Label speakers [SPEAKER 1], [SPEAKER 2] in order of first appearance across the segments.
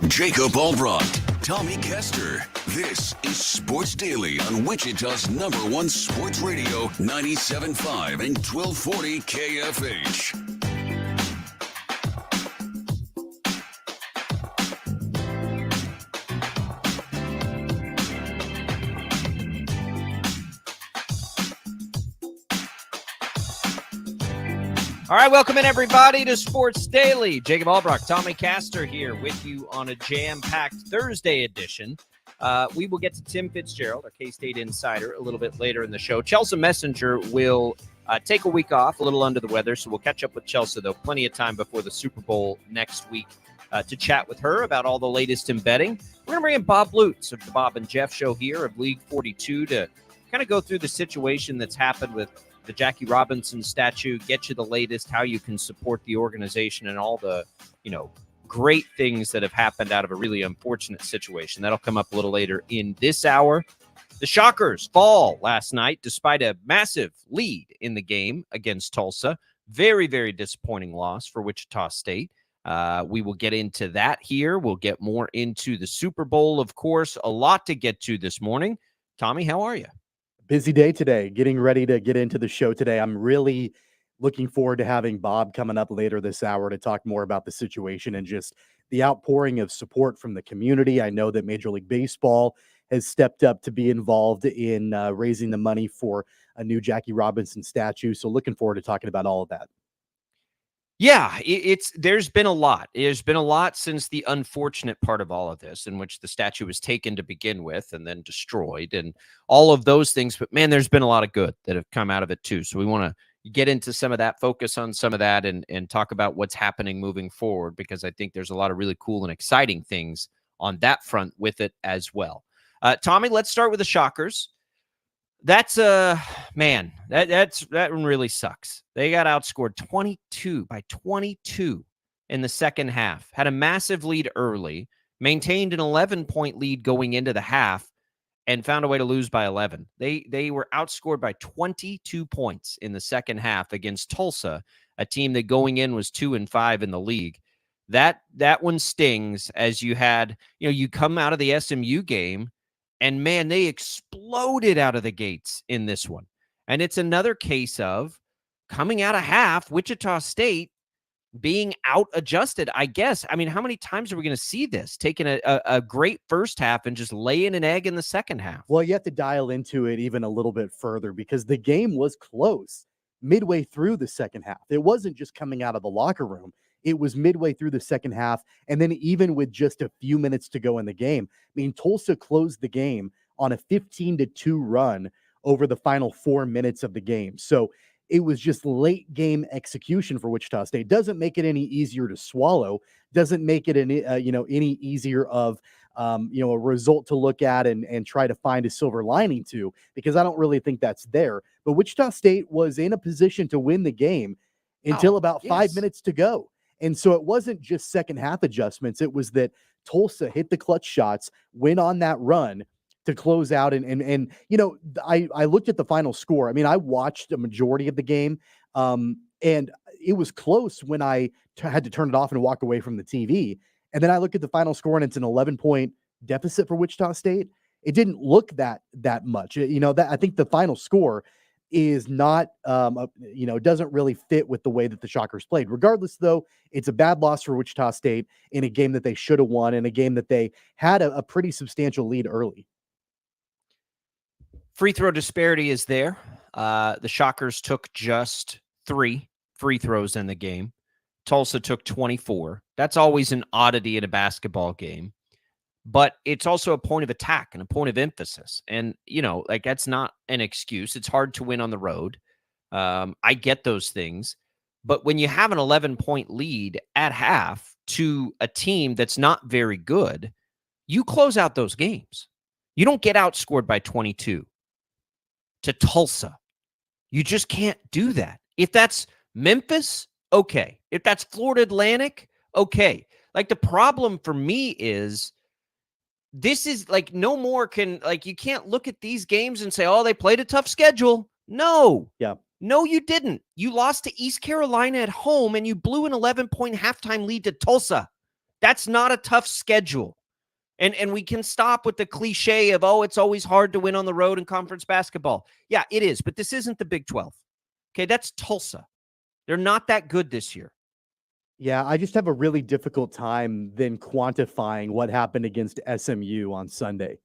[SPEAKER 1] Jacob Albracht, Tommy Castor. This is Sports Daily on Wichita's #1 sports radio, 97.5 and 1240 KFH.
[SPEAKER 2] All right, welcome in, everybody, to Sports Daily. Jacob Albracht, Tommy Castor here with you on a jam-packed Thursday edition. We will get to Tim Fitzgerald, our K-State insider, a little bit later in the show. Chelsea Messenger will take a week off, a little under the weather, so we'll catch up with Chelsea, though. Plenty of time before the Super Bowl next week to chat with her about all the latest in betting. We're going to bring in Bob Lutz of the Bob and Jeff Show here of League 42 to kind of go through the situation that's happened with the Jackie Robinson statue, get you the latest, how you can support the organization and all the, great things that have happened out of a really unfortunate situation. That'll come up a little later in this hour. The Shockers fall last night despite a massive lead in the game against Tulsa. Very, very disappointing loss for Wichita State. We will get into that here. We'll get more into the Super Bowl, of course. A lot to get to this morning. Tommy, how are you?
[SPEAKER 3] Busy day today, getting ready to get into the show today. I'm really looking forward to having Bob coming up later this hour to talk more about the situation and just the outpouring of support from the community. I know that Major League Baseball has stepped up to be involved in raising the money for a new Jackie Robinson statue. So looking forward to talking about all of that.
[SPEAKER 2] Yeah, there's been a lot. There's been a lot since the unfortunate part of all of this, in which the statue was taken to begin with and then destroyed and all of those things. But, man, there's been a lot of good that have come out of it, too. So we want to get into some of that, focus on some of that, and talk about what's happening moving forward, because I think there's a lot of really cool and exciting things on that front with it as well. Tommy, let's start with the Shockers. That's man, that one really sucks. They got outscored 22 in the second half. Had a massive lead early, maintained an 11-point lead going into the half, and found a way to lose by 11. They were outscored by 22 points in the second half against Tulsa, a team that going in was 2-5 in the league. That one stings, as you had, you come out of the SMU game, and, man, they exploded out of the gates in this one. And it's another case of coming out of half, Wichita State being out-adjusted, I guess. I mean, how many times are we going to see this? Taking a great first half and just laying an egg in the second half.
[SPEAKER 3] Well, you have to dial into it even a little bit further, because the game was close midway through the second half. It wasn't just coming out of the locker room. It was midway through the second half, and then even with just a few minutes to go in the game, I mean, Tulsa closed the game on a 15-2 run over the final 4 minutes of the game. So it was just late game execution for Wichita State. Doesn't make it any easier to swallow. Doesn't make it any easier of a result to look at and try to find a silver lining to, because I don't really think that's there. But Wichita State was in a position to win the game until about 5 minutes to go. And so it wasn't just second half adjustments. It was that Tulsa hit the clutch shots, went on that run to close out. And I looked at the final score. I mean, I watched a majority of the game, and it was close when I had to turn it off and walk away from the TV. And then I look at the final score, and it's an 11-point deficit for Wichita State. It didn't look that much. I think the final score is not, doesn't really fit with the way that the Shockers played. Regardless, though, it's a bad loss for Wichita State in a game that they should have won, in a game that they had a pretty substantial lead early.
[SPEAKER 2] Free throw disparity is there. The Shockers took just 3 free throws in the game. Tulsa took 24. That's always an oddity in a basketball game. But it's also a point of attack and a point of emphasis. And, that's not an excuse. It's hard to win on the road. I get those things. But when you have an 11-point lead at half to a team that's not very good, you close out those games. You don't get outscored by 22 to Tulsa. You just can't do that. If that's Memphis, okay. If that's Florida Atlantic, okay. Like, the problem for me is, this is like no more can, like, you can't look at these games and say, oh, they played a tough schedule. No.
[SPEAKER 3] Yeah.
[SPEAKER 2] No, you didn't. You lost to East Carolina at home, and you blew an 11-point halftime lead to Tulsa. That's not a tough schedule. And we can stop with the cliche of, oh, it's always hard to win on the road in conference basketball. Yeah, it is, but this isn't the Big 12. Okay, that's Tulsa. They're not that good this year.
[SPEAKER 3] Yeah, I just have a really difficult time then quantifying what happened against SMU on Sunday,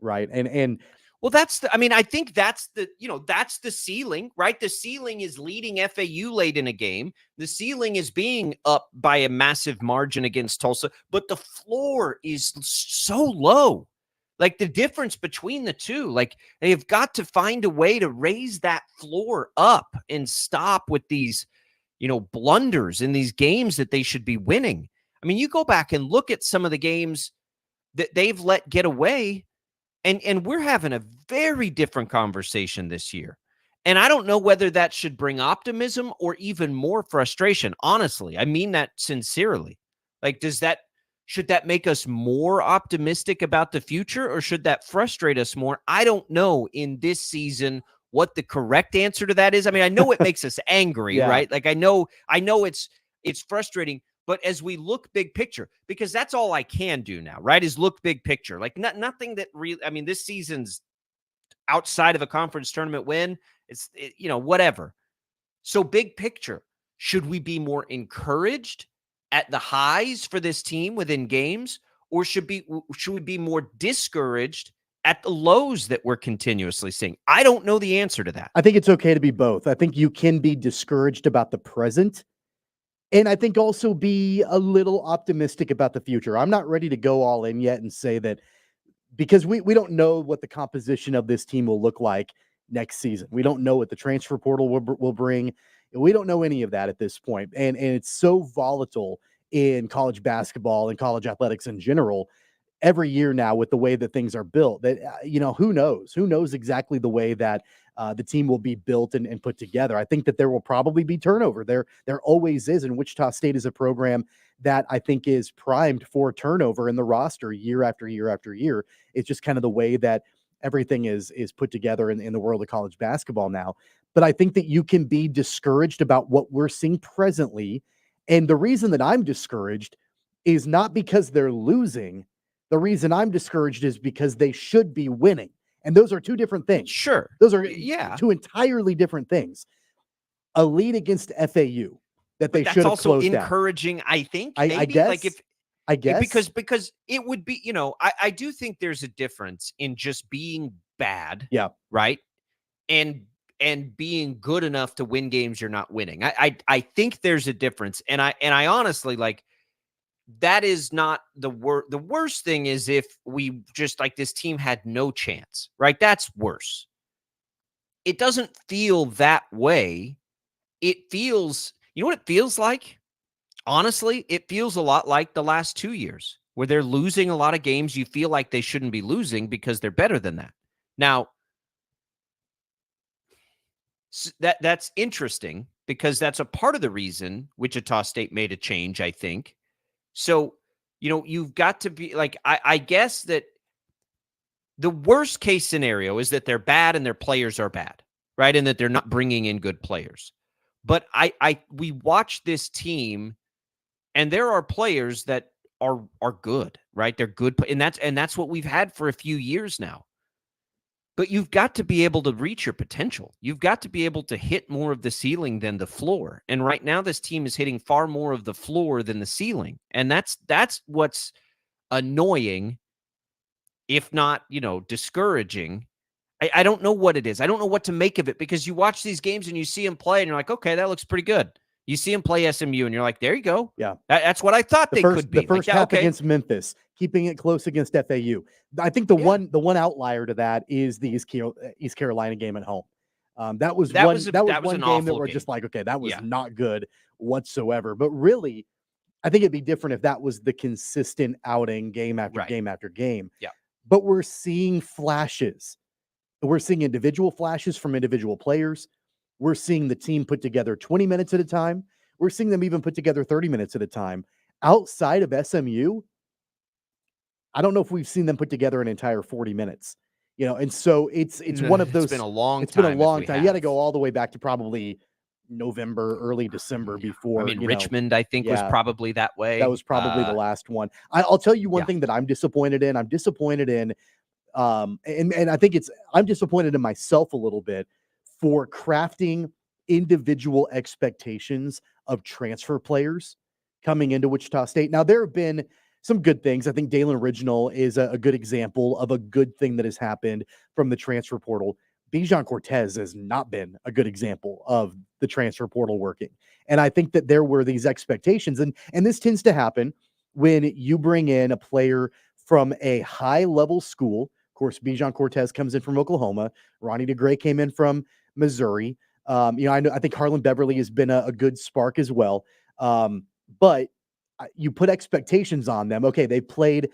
[SPEAKER 3] right? And
[SPEAKER 2] Well, I think that's the ceiling, right? The ceiling is leading FAU late in a game. The ceiling is being up by a massive margin against Tulsa, but the floor is so low. Like the difference between the two, like they've got to find a way to raise that floor up and stop with these, blunders in these games that they should be winning. I mean, you go back and look at some of the games that they've let get away. And we're having a very different conversation this year. And I don't know whether that should bring optimism or even more frustration. Honestly, I mean that sincerely. Like, should that make us more optimistic about the future, or should that frustrate us more? I don't know in this season what the correct answer to that is. I mean, I know it makes us angry,
[SPEAKER 3] Yeah.
[SPEAKER 2] right? Like I know it's frustrating. But as we look big picture, because that's all I can do now, right, is look big picture. Like nothing that really, I mean, this season's outside of a conference tournament win. It's, whatever. So big picture, should we be more encouraged at the highs for this team within games, or should we be more discouraged at the lows that we're continuously seeing? I don't know the answer to that.
[SPEAKER 3] I think it's okay to be both. I think you can be discouraged about the present, and I think also be a little optimistic about the future. I'm not ready to go all in yet and say that, because we don't know what the composition of this team will look like next season. We don't know what the transfer portal will bring. We don't know any of that at this point. And it's so volatile in college basketball and college athletics in general every year now with the way that things are built, that, who knows exactly the way that the team will be built and put together. I think that there will probably be turnover. There always is. And Wichita State is a program that I think is primed for turnover in the roster year after year after year. It's just kind of the way that everything is put together in the world of college basketball now. But I think that you can be discouraged about what we're seeing presently. And the reason that I'm discouraged is not because they're losing. The reason I'm discouraged is because they should be winning. And those are two different things.
[SPEAKER 2] Sure.
[SPEAKER 3] Those are
[SPEAKER 2] two
[SPEAKER 3] entirely different things. A lead against FAU that they should have closed out.
[SPEAKER 2] That's also encouraging, I think. Maybe.
[SPEAKER 3] I guess.
[SPEAKER 2] Like
[SPEAKER 3] I guess.
[SPEAKER 2] Because it would be, I do think there's a difference in just being bad.
[SPEAKER 3] Yeah.
[SPEAKER 2] Right. And being good enough to win games you're not winning. I think there's a difference. And I honestly, like, that is not the worst. The worst thing is if we just, like, this team had no chance, right? That's worse. It doesn't feel that way. It feels, you know what it feels like? Honestly, it feels a lot like the last 2 years where they're losing a lot of games you feel like they shouldn't be losing because they're better than that. Now, that's interesting because that's a part of the reason Wichita State made a change, I think. So, you've got to be like, I guess that the worst case scenario is that they're bad and their players are bad, right? And that they're not bringing in good players. But we watch this team, and there are players that are good, right? They're good, and that's what we've had for a few years now. But you've got to be able to reach your potential. You've got to be able to hit more of the ceiling than the floor. And right now, this team is hitting far more of the floor than the ceiling. And that's what's annoying, if not, discouraging. I don't know what it is. I don't know what to make of it, because you watch these games and you see them play and you're like, okay, that looks pretty good. You see them play SMU and you're like, there you go.
[SPEAKER 3] Yeah.
[SPEAKER 2] That's what I thought they could be.
[SPEAKER 3] The first half against Memphis, keeping it close against FAU. I think the one outlier to that is the East Carolina game at home. That was one game that we're just like, okay, that was not good whatsoever. But really, I think it'd be different if that was the consistent outing game after game after game.
[SPEAKER 2] Yeah.
[SPEAKER 3] But we're seeing flashes. We're seeing individual flashes from individual players. We're seeing the team put together 20 minutes at a time. We're seeing them even put together 30 minutes at a time. Outside of SMU, I don't know if we've seen them put together an entire 40 minutes. And so it's one of those.
[SPEAKER 2] It's been a long time.
[SPEAKER 3] It's been a long time. You got to go all the way back to probably November, early December before.
[SPEAKER 2] I mean, Richmond, I think, was probably that way.
[SPEAKER 3] That was probably the last one. I'll tell you one thing that I'm disappointed in. I'm disappointed in, and I think I'm disappointed in myself a little bit for crafting individual expectations of transfer players coming into Wichita State. Now, there have been some good things. I think Dalen Original is a good example of a good thing that has happened from the transfer portal. Bijan Cortez has not been a good example of the transfer portal working. And I think that there were these expectations. And this tends to happen when you bring in a player from a high-level school. Of course, Bijan Cortez comes in from Oklahoma. Ronnie DeGray came in from Missouri. I think Harlan Beverly has been a good spark as well. But you put expectations on them. Okay, they played,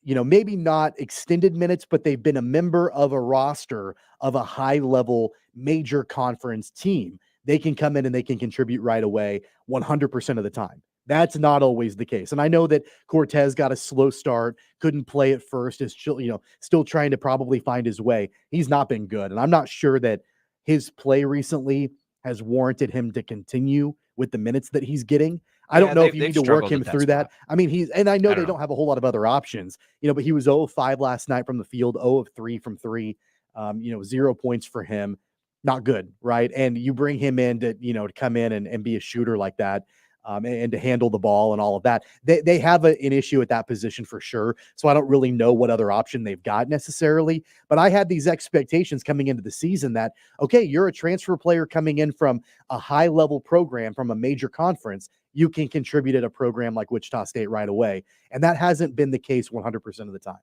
[SPEAKER 3] maybe not extended minutes, but they've been a member of a roster of a high-level major conference team. They can come in and they can contribute right away 100% of the time. That's not always the case. And I know that Cortez got a slow start, couldn't play at first, is still trying to probably find his way. He's not been good. And I'm not sure that his play recently has warranted him to continue with the minutes that he's getting. I don't know if you need to work him through that. I mean, I know they don't have a whole lot of other options, but he was 0 of 5 last night from the field, 0 of 3 from 3, 0 points for him. Not good, right? And you bring him in to come in and be a shooter like that. And to handle the ball and all of that. They have an issue at that position for sure. So I don't really know what other option they've got necessarily. But I had these expectations coming into the season that, okay, you're a transfer player coming in from a high-level program from a major conference. You can contribute at a program like Wichita State right away. And that hasn't been the case 100% of the time.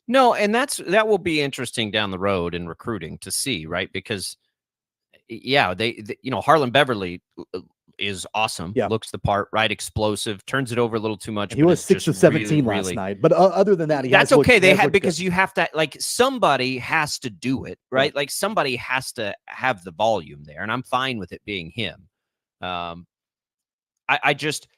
[SPEAKER 2] No, and that will be interesting down the road in recruiting to see, right? Because, they Harlan Beverly is awesome.
[SPEAKER 3] Yeah.
[SPEAKER 2] Looks the part, right? Explosive, turns it over a little too much.
[SPEAKER 3] He was 6 of 17 last night. But other than that,
[SPEAKER 2] that's okay. They have, because you have to, somebody has to do it, right?
[SPEAKER 3] Yeah.
[SPEAKER 2] Somebody has to have the volume there, and I'm fine with it being him. I just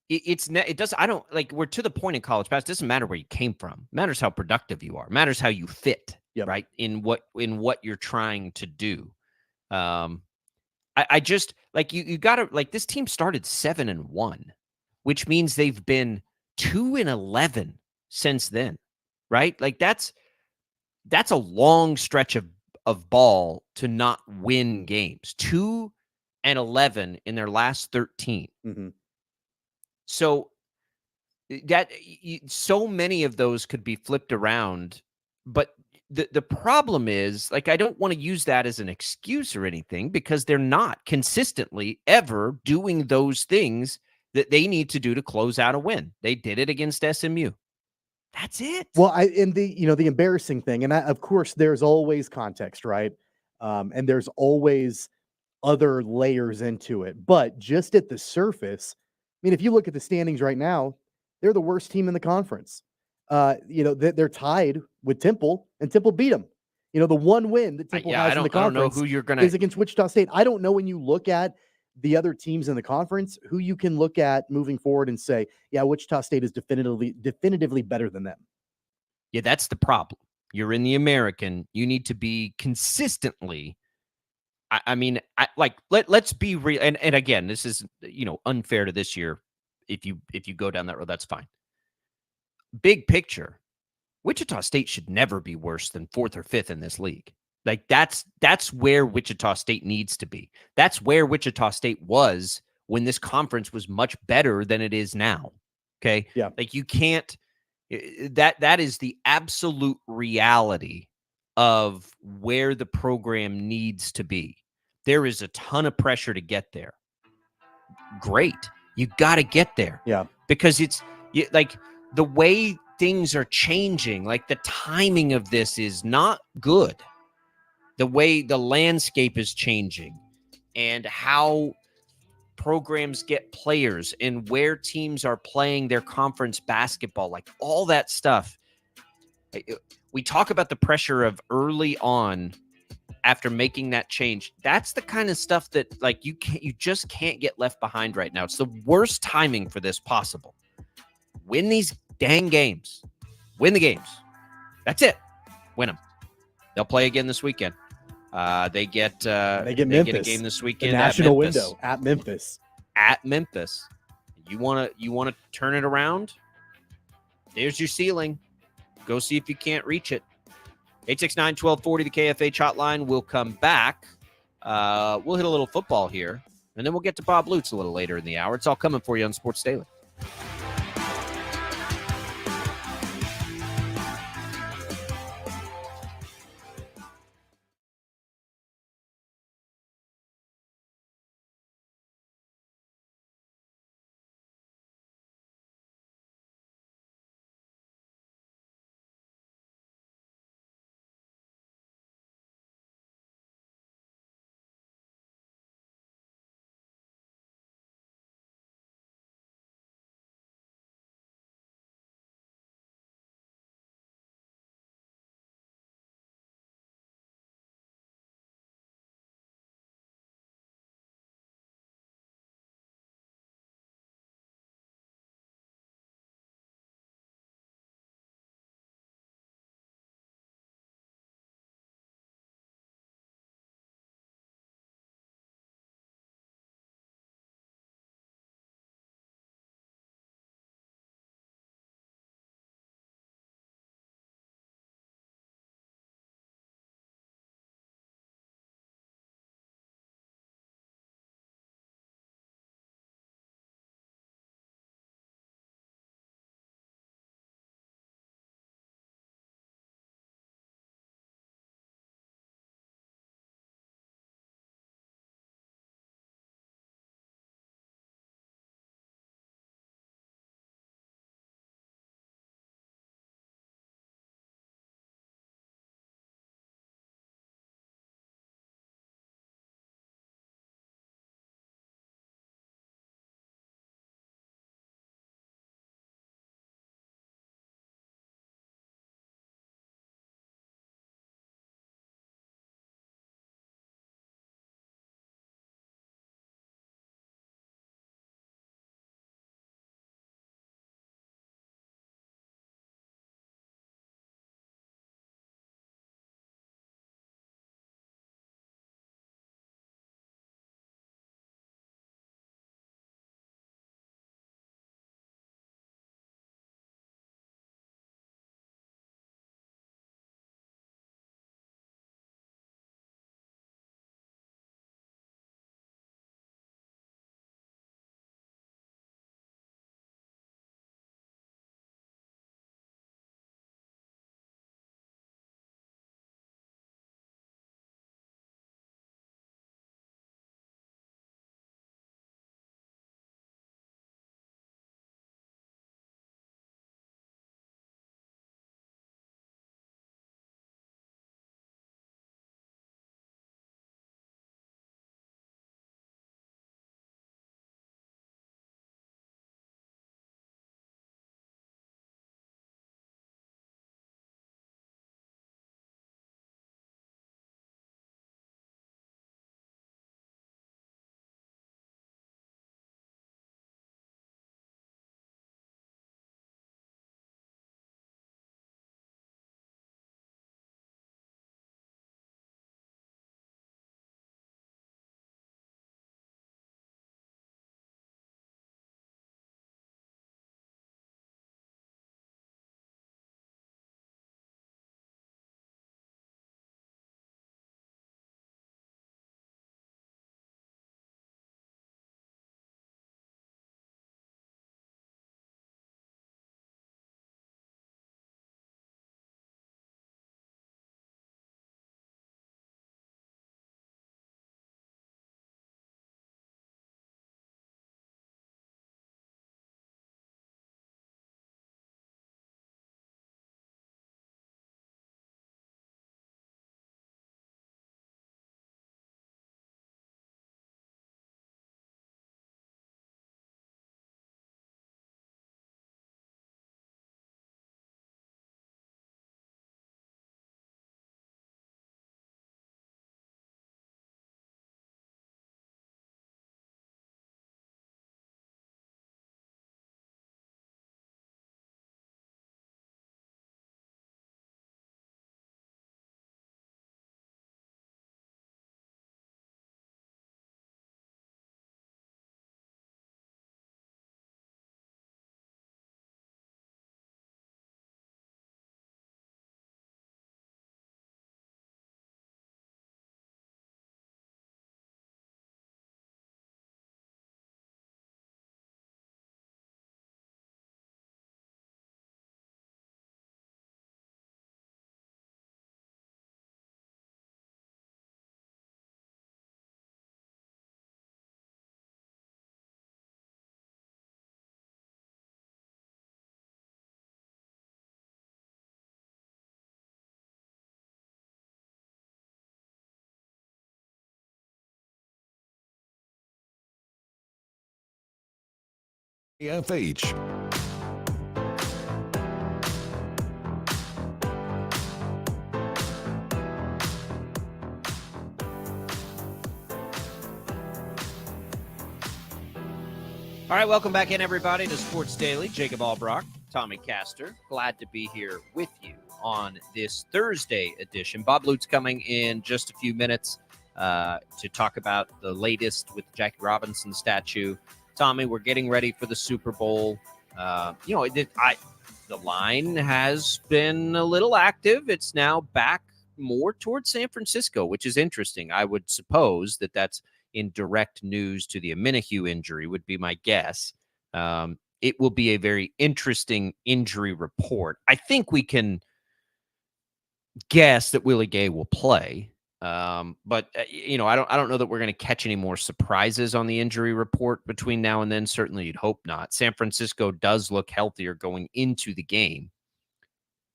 [SPEAKER 2] it does. I don't we're to the point in college basketball. It doesn't matter where you came from. It matters how productive you are. It matters how you fit, right? In what you're trying to do. I just you gotta this team started 7-1, which means they've been 2-11 since then, right? That's a long stretch of ball to not win games. 2-11 in their last 13.
[SPEAKER 3] Mm-hmm.
[SPEAKER 2] So so many of those could be flipped around, but the problem is, I don't want to use that as an excuse or anything, because they're not consistently ever doing those things that they need to do to close out a win. They did it against SMU. That's it.
[SPEAKER 3] Well, the embarrassing thing, and of course there's always context, right? And there's always other layers into it. But just at the surface, I mean, if you look at the standings right now, they're the worst team in the conference. They're tied with Temple, and Temple beat them. The one win that Temple has in the conference, I don't know who you're is against Wichita State. I don't know, when you look at the other teams in the conference, who you can look at moving forward and say, yeah, Wichita State is definitively better than them.
[SPEAKER 2] Yeah, that's the problem. You're in the American. You need to be consistently. Let's be real. And again, this is unfair to this year. If you go down that road, that's fine. Big picture, Wichita State should never be worse than 4th or 5th in this league. That's where Wichita State needs to be. That's where Wichita State was when this conference was much better than it is now. Okay.
[SPEAKER 3] Yeah.
[SPEAKER 2] You can't, that is the absolute reality of where the program needs to be. There is a ton of pressure to get there. Great. You got to get there.
[SPEAKER 3] Yeah.
[SPEAKER 2] Because it's the way things are changing, the timing of this is not good. The way the landscape is changing and how programs get players and where teams are playing their conference basketball, all that stuff. We talk about the pressure of early on after making that change. That's the kind of stuff that you just can't get left behind right now. It's the worst timing for this possible. Win these dang games. Win the games. That's it. Win them. They'll play again this weekend. They get
[SPEAKER 3] They get
[SPEAKER 2] a
[SPEAKER 3] Memphis.
[SPEAKER 2] game this
[SPEAKER 3] The
[SPEAKER 2] weekend
[SPEAKER 3] national
[SPEAKER 2] at Memphis.
[SPEAKER 3] window at Memphis.
[SPEAKER 2] At Memphis. You wanna turn it around? There's your ceiling. Go see if you can't reach it. 869-1240, the KFH hotline. We'll come back. We'll hit a little football here, and then we'll get to Bob Lutz a little later in the hour. It's all coming for you on Sports Daily.
[SPEAKER 1] KFH.
[SPEAKER 2] All right, welcome back in, everybody, to Sports Daily. Jacob Albracht, Tommy Castor. Glad to be here with you on this Thursday edition. Bob Lute's coming in just a few minutes to talk about the latest with the Jackie Robinson statue. Tommy, we're getting ready for the Super Bowl. The line has been a little active. It's now back more towards San Francisco, which is interesting. I would suppose that that's in direct news to the Omenihu injury, would be my guess. It will be a very interesting injury report. I think we can guess that Willie Gay will play. But I don't know that we're going to catch any more surprises on the injury report between now and then. Certainly you'd hope not. San Francisco does look healthier going into the game.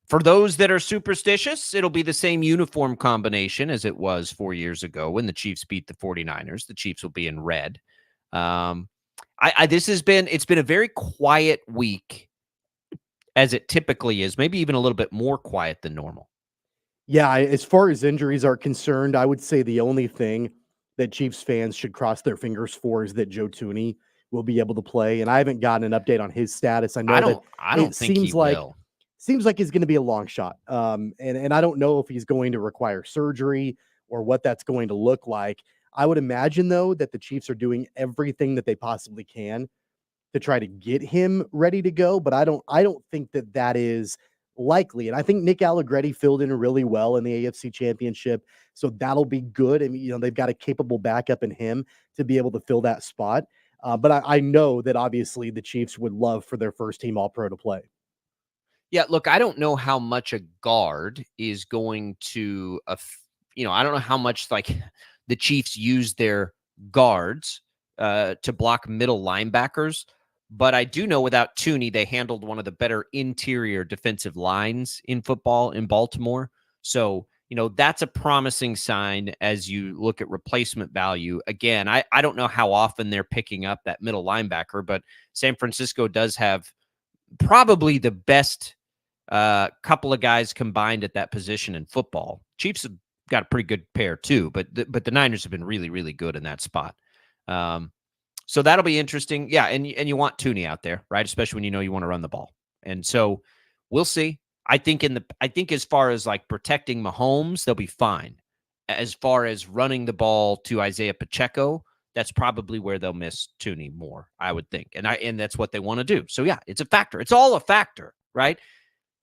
[SPEAKER 2] For those that are superstitious, it'll be the same uniform combination as it was 4 years ago when the Chiefs beat the 49ers. The Chiefs will be in red. It's been a very quiet week, as it typically is, maybe even a little bit more quiet than normal.
[SPEAKER 3] Yeah, as far as injuries are concerned, I would say the only thing that Chiefs fans should cross their fingers for is that Joe Thuney will be able to play. And I haven't gotten an update on his status. I don't think he will. Seems like he's going to be a long shot. And I don't know if he's going to require surgery or what that's going to look like. I would imagine, though, that the Chiefs are doing everything that they possibly can to try to get him ready to go. But I don't think that is likely. And I think Nick Allegretti filled in really well in the AFC Championship. So that'll be good. And, they've got a capable backup in him to be able to fill that spot. But I know that obviously the Chiefs would love for their first team All-Pro to play.
[SPEAKER 2] Yeah, look, I don't know how much a guard is going to, I don't know how much the Chiefs use their guards to block middle linebackers, but I do know without Thuney, they handled one of the better interior defensive lines in football in Baltimore. So, that's a promising sign as you look at replacement value. Again, I don't know how often they're picking up that middle linebacker, but San Francisco does have probably the best couple of guys combined at that position in football. Chiefs have got a pretty good pair too, but the Niners have been really, really good in that spot. So that'll be interesting. Yeah, and you want Thuney out there, right? Especially when you want to run the ball. And so we'll see. I think as far as protecting Mahomes, they'll be fine. As far as running the ball to Isaiah Pacheco, that's probably where they'll miss Thuney more, I would think. And that's what they want to do. So yeah, it's a factor. It's all a factor, right?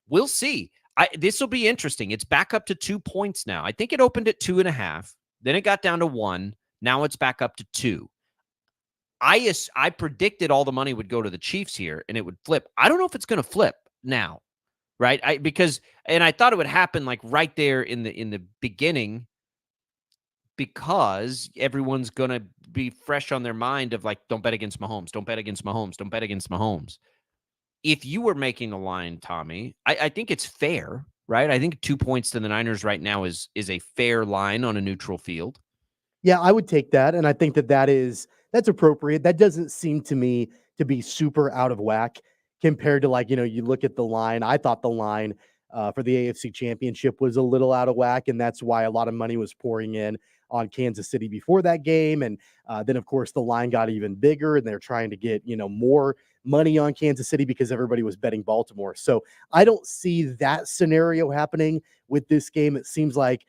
[SPEAKER 2] We'll see. This will be interesting. It's back up to 2 points now. I think it opened at 2.5. Then it got down to 1. Now it's back up to 2. I predicted all the money would go to the Chiefs here and it would flip. I don't know if it's going to flip now, right? I thought it would happen right there in the beginning, because everyone's going to be fresh on their mind of don't bet against Mahomes, don't bet against Mahomes, don't bet against Mahomes. If you were making a line, Tommy, I think it's fair, right? I think 2 points to the Niners right now is a fair line on a neutral field.
[SPEAKER 3] Yeah, I would take that. And I think that's appropriate. That doesn't seem to me to be super out of whack compared to you look at the line. I thought the line for the AFC Championship was a little out of whack. And that's why a lot of money was pouring in on Kansas City before that game. And then, of course, the line got even bigger and they're trying to get, more money on Kansas City because everybody was betting Baltimore. So I don't see that scenario happening with this game. It seems like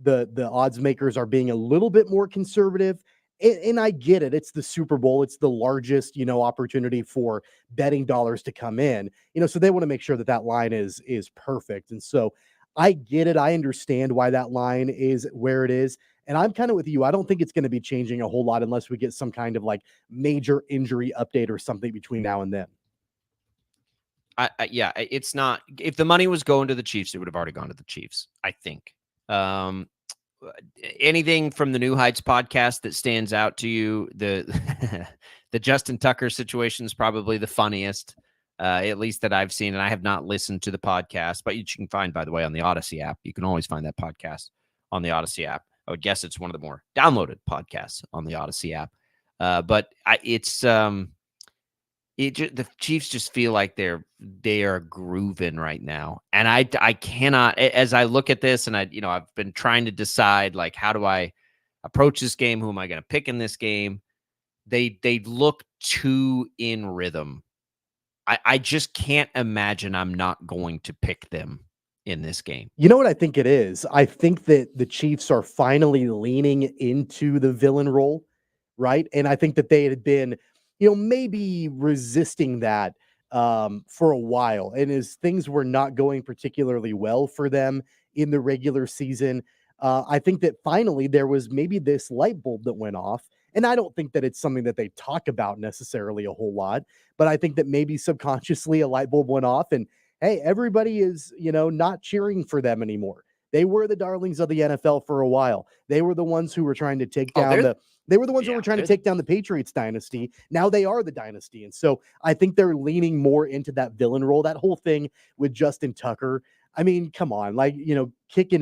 [SPEAKER 3] the odds makers are being a little bit more conservative. And I get it. It's the Super Bowl. It's the largest, opportunity for betting dollars to come in, so they want to make sure that line is perfect. And so I get it. I understand why that line is where it is. And I'm kind of with you. I don't think it's going to be changing a whole lot unless we get some kind of major injury update or something between now and then.
[SPEAKER 2] Yeah, it's not. If the money was going to the Chiefs, it would have already gone to the Chiefs, I think. Anything from the New Heights podcast that stands out to you? The Justin Tucker situation is probably the funniest, at least that I've seen. And I have not listened to the podcast, but you can find, by the way, on the Odyssey app. You can always find that podcast on the Odyssey app. I would guess it's one of the more downloaded podcasts on the Odyssey app. But it's the Chiefs just feel like they are grooving right now. And I cannot, as I look at this and I've been trying to decide, like, how do I approach this game? Who am I going to pick in this game? They look too in rhythm. I just can't imagine I'm not going to pick them in this game.
[SPEAKER 3] You know what I think it is? I think that the Chiefs are finally leaning into the villain role, right? And I think that they had been, maybe resisting that for a while. And as things were not going particularly well for them in the regular season, I think that finally there was maybe this light bulb that went off. And I don't think that it's something that they talk about necessarily a whole lot, but I think that maybe subconsciously a light bulb went off and hey, everybody is, not cheering for them anymore. They were the darlings of the NFL for a while. They were the ones who were trying to take down they were the ones who were trying to take down the Patriots dynasty. Now they are the dynasty. And so I think they're leaning more into that villain role. That whole thing with Justin Tucker. I mean, come on, like, kicking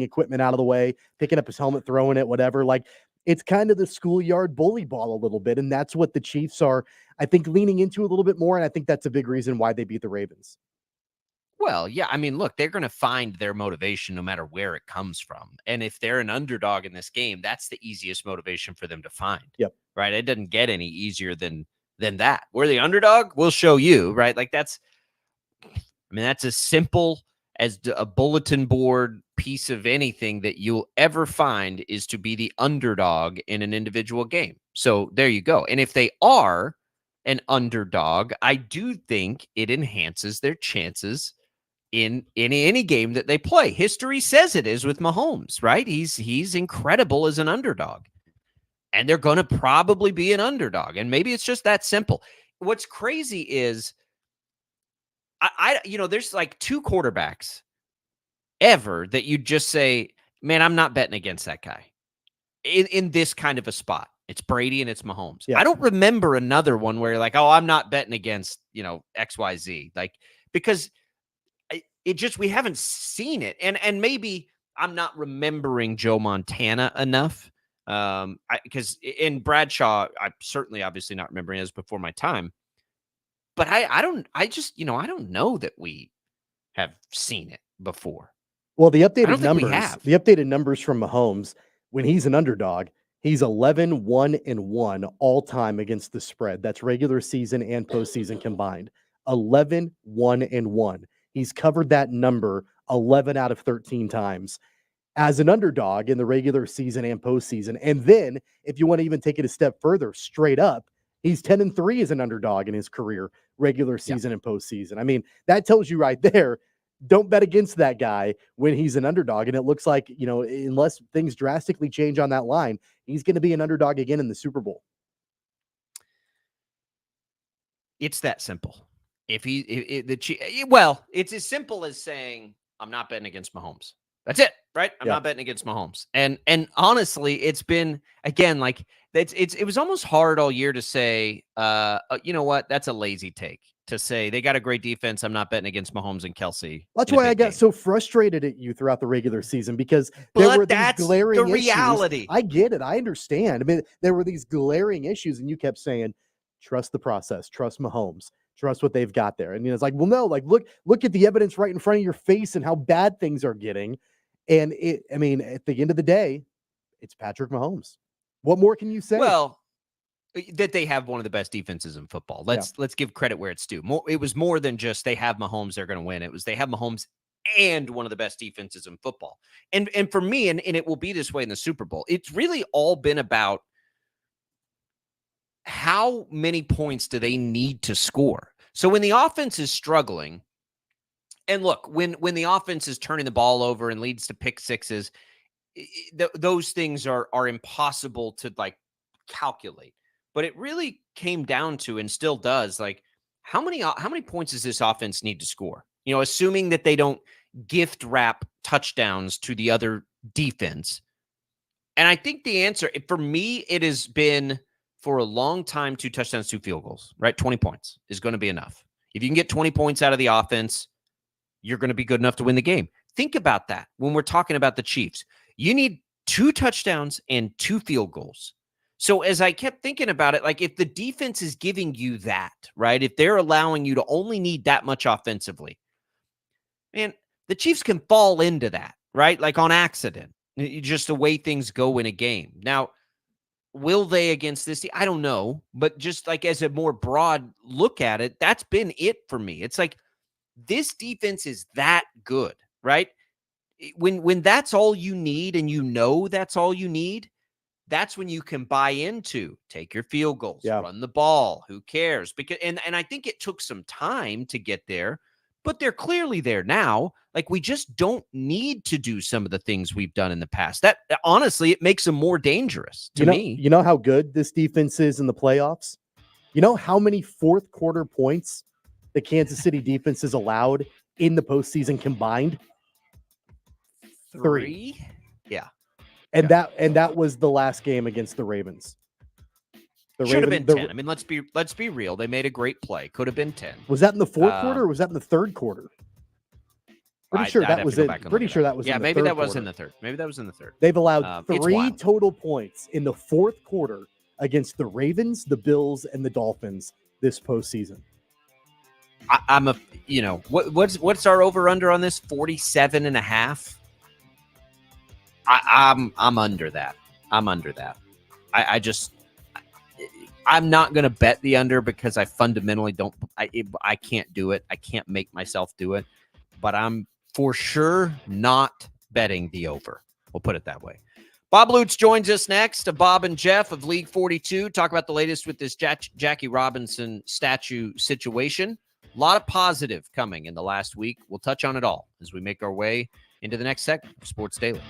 [SPEAKER 3] equipment out of the way, picking up his helmet, throwing it, whatever. Like, it's kind of the schoolyard bully ball a little bit. And that's what the Chiefs are, I think, leaning into a little bit more. And I think that's a big reason why they beat the Ravens.
[SPEAKER 2] Well, yeah. I mean, look, they're going to find their motivation no matter where it comes from. And if they're an underdog in this game, that's the easiest motivation for them to find.
[SPEAKER 3] Yep.
[SPEAKER 2] Right. It doesn't get any easier than that. We're the underdog. We'll show you. Right. Like that's as simple as a bulletin board piece of anything that you'll ever find is to be the underdog in an individual game. So there you go. And if they are an underdog, I do think it enhances their chances in any game that they play. History says it is with Mahomes, right? He's incredible as an underdog. And they're going to probably be an underdog. And maybe it's just that simple. What's crazy is there's like two quarterbacks ever that you just say, man, I'm not betting against that guy in this kind of a spot. It's Brady and it's Mahomes. Yeah. I don't remember another one where you're like, oh, I'm not betting against, XYZ. Like, because we haven't seen it. And maybe I'm not remembering Joe Montana enough. Because in Bradshaw, I'm certainly obviously not remembering it as before my time. But I don't know that we have seen it before.
[SPEAKER 3] Well, the updated numbers from Mahomes, when he's an underdog, he's 11-1-1 all time against the spread. That's regular season and postseason combined. 11-1-1. He's covered that number 11 out of 13 times as an underdog in the regular season and postseason. And then if you want to even take it a step further, straight up, he's 10-3 as an underdog in his career, regular season and postseason. I mean, that tells you right there, don't bet against that guy when he's an underdog. And it looks like, unless things drastically change on that line, he's going to be an underdog again in the Super Bowl.
[SPEAKER 2] It's that simple. It's as simple as saying, I'm not betting against Mahomes. That's it, right? I'm not betting against Mahomes. And honestly, it's been, again, like it was almost hard all year to say, you know what? That's a lazy take to say they got a great defense. I'm not betting against Mahomes and Kelsey.
[SPEAKER 3] That's why I got so frustrated at you throughout the regular season, because there were these glaring issues.
[SPEAKER 2] Reality.
[SPEAKER 3] I get it. I understand. I mean, there were these glaring issues and you kept saying, trust the process, trust Mahomes, trust what they've got there. And it's like, well, no, like look at the evidence right in front of your face and how bad things are getting. And at the end of the day, it's Patrick Mahomes. What more can you say?
[SPEAKER 2] Well, that they have one of the best defenses in football. Let's give credit where it's due. It was more than just they have Mahomes, they're going to win. It was they have Mahomes and one of the best defenses in football. And for me, and it will be this way in the Super Bowl, it's really all been about how many points do they need to score. So when the offense is struggling, and look, when the offense is turning the ball over and leads to pick sixes, those things are impossible to like calculate. But it really came down to, and still does, like how many points does this offense need to score? Assuming that they don't gift wrap touchdowns to the other defense. And I think the answer for me, it has been for a long time 2 touchdowns, 2 field goals, right? 20 points is going to be enough. If you can get 20 points out of the offense, you're going to be good enough to win the game. Think about that when we're talking about the Chiefs. You need 2 touchdowns and 2 field goals. So as I kept thinking about it, like if the defense is giving you that, right? If they're allowing you to only need that much offensively, man, the Chiefs can fall into that, right? Like on accident, just the way things go in a game. Now, will they against this team? I don't know, but just like as a more broad look at it, that's been it for me. It's like this defense is that good, right? When that's all you need and you know that's all you need, that's when you can buy into take your field goals,
[SPEAKER 3] Yeah.
[SPEAKER 2] run the ball. Who cares? Because and I think it took some time to get there, but they're clearly there now. Like we just don't need to do some of the things we've done in the past. That honestly, it makes them more dangerous to me.
[SPEAKER 3] You know how good this defense is in the playoffs? You know how many fourth quarter points the Kansas City defense has allowed in the postseason combined? 3.
[SPEAKER 2] Yeah.
[SPEAKER 3] And
[SPEAKER 2] Yeah.
[SPEAKER 3] that was the last game against the Ravens.
[SPEAKER 2] Should have been 10. I mean, let's be real. They made a great play. Could have been 10.
[SPEAKER 3] Was that in the fourth quarter or was that in the third quarter? Pretty sure that was in. Pretty sure that was.
[SPEAKER 2] Yeah,
[SPEAKER 3] in the
[SPEAKER 2] maybe
[SPEAKER 3] third
[SPEAKER 2] that was
[SPEAKER 3] quarter.
[SPEAKER 2] in the third. Maybe that was in the third.
[SPEAKER 3] They've allowed
[SPEAKER 2] It's
[SPEAKER 3] 3
[SPEAKER 2] wild.
[SPEAKER 3] total points in the fourth quarter against the Ravens, the Bills, and the Dolphins this postseason.
[SPEAKER 2] I'm a, you know, what's our over under on this? 47.5. I'm under that. I'm under that. I'm not going to bet the under because I fundamentally don't. I can't do it. I can't make myself do it. But I'm for sure not betting the over. We'll put it that way. Bob Lutz joins us next. Bob and Jeff of League 42 talk about the latest with this Jackie Robinson statue situation. A lot of positive coming in the last week. We'll touch on it all as we make our way into the next segment of Sports Daily.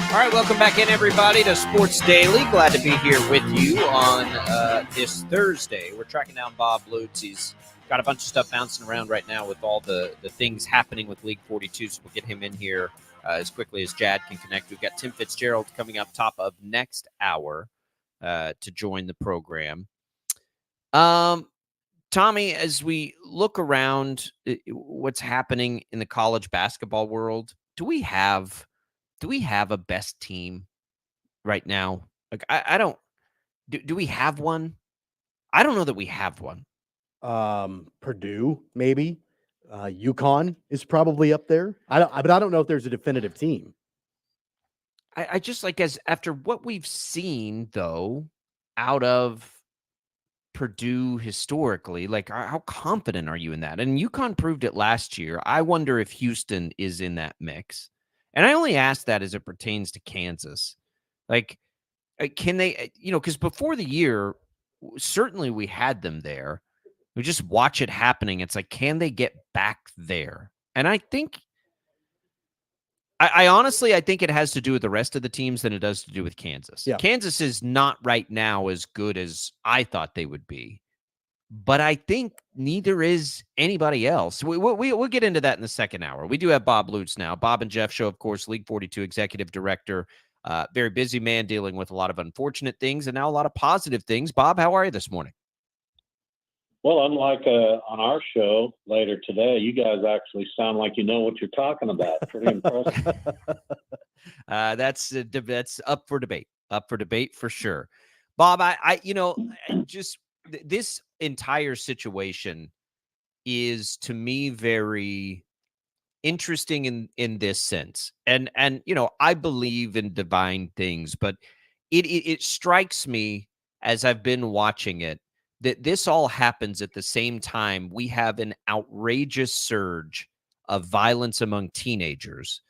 [SPEAKER 2] All right, welcome back in, everybody, to Sports Daily. Glad to be here with you on this Thursday. We're tracking down Bob Lutz. He's got a bunch of stuff bouncing around right now with all the things happening with League 42, so we'll get him in here as quickly as Jad can connect. We've got Tim Fitzgerald coming up top of next hour to join the program. Tommy, as we look around what's happening in the college basketball world, do we have a best team right now? Like, I don't. Do we have one? I don't know that we have one.
[SPEAKER 3] Purdue, maybe. UConn is probably up there. But I don't know if there's a definitive team.
[SPEAKER 2] I just like, as after what we've seen though out of Purdue historically, like, how confident are you in that? And UConn proved it last year. I wonder if Houston is in that mix. And I only ask that as it pertains to Kansas. Like, can they, because before the year, certainly we had them there. We just watch it happening. It's like, can they get back there? And I think, I honestly, I think it has to do with the rest of the teams than it does to do with Kansas.
[SPEAKER 3] Yeah.
[SPEAKER 2] Kansas is not right now as good as I thought they would be, but I think neither is anybody else. We'll get into that in the second hour. We do have Bob Lutz now. Bob and Jeff Show, of course, League 42 executive director. Very busy man dealing with a lot of unfortunate things and now a lot of positive things. Bob, how are you this morning?
[SPEAKER 4] Well, unlike on our show later today, you guys actually sound like you know what you're talking about. Pretty impressive.
[SPEAKER 2] That's up for debate. Up for debate for sure. Bob, just this entire situation is to me very interesting in this sense. And I believe in divine things, but it strikes me as I've been watching it that this all happens at the same time. We have an outrageous surge of violence among teenagers.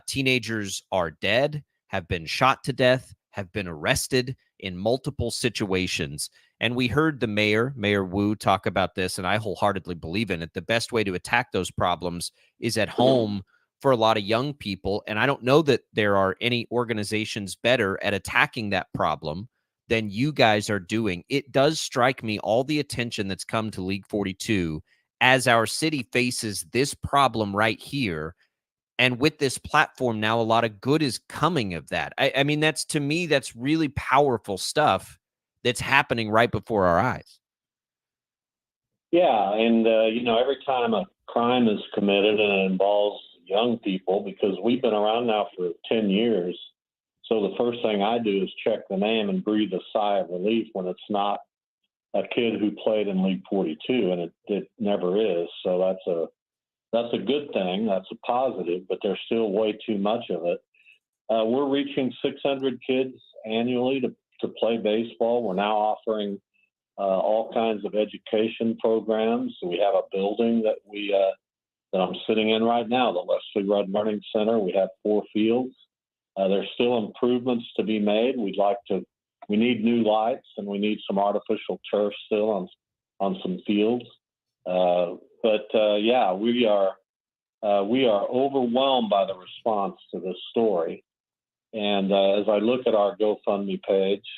[SPEAKER 2] Teenagers are dead, have been shot to death, have been arrested in multiple situations. And we heard the Mayor Wu, talk about this, and I wholeheartedly believe in it. The best way to attack those problems is at home for a lot of young people. And I don't know that there are any organizations better at attacking that problem than you guys are doing. It does strike me, all the attention that's come to League 42 as our city faces this problem right here. And with this platform now, a lot of good is coming of that. I mean, to me, that's really powerful stuff that's happening right before our eyes.
[SPEAKER 4] Yeah, and every time a crime is committed and it involves young people, because we've been around now for 10 years, so the first thing I do is check the name and breathe a sigh of relief when it's not a kid who played in League 42, and it never is. So that's a good thing. That's a positive, but there's still way too much of it. We're reaching 600 kids annually to play baseball. We're now offering all kinds of education programs. We have a building that that I'm sitting in right now, the Leslie Rudd Learning Center. We have 4 fields. There's still improvements to be made. We need new lights, and we need some artificial turf still on some fields. Yeah, we are overwhelmed by the response to this story. And as I look at our GoFundMe page,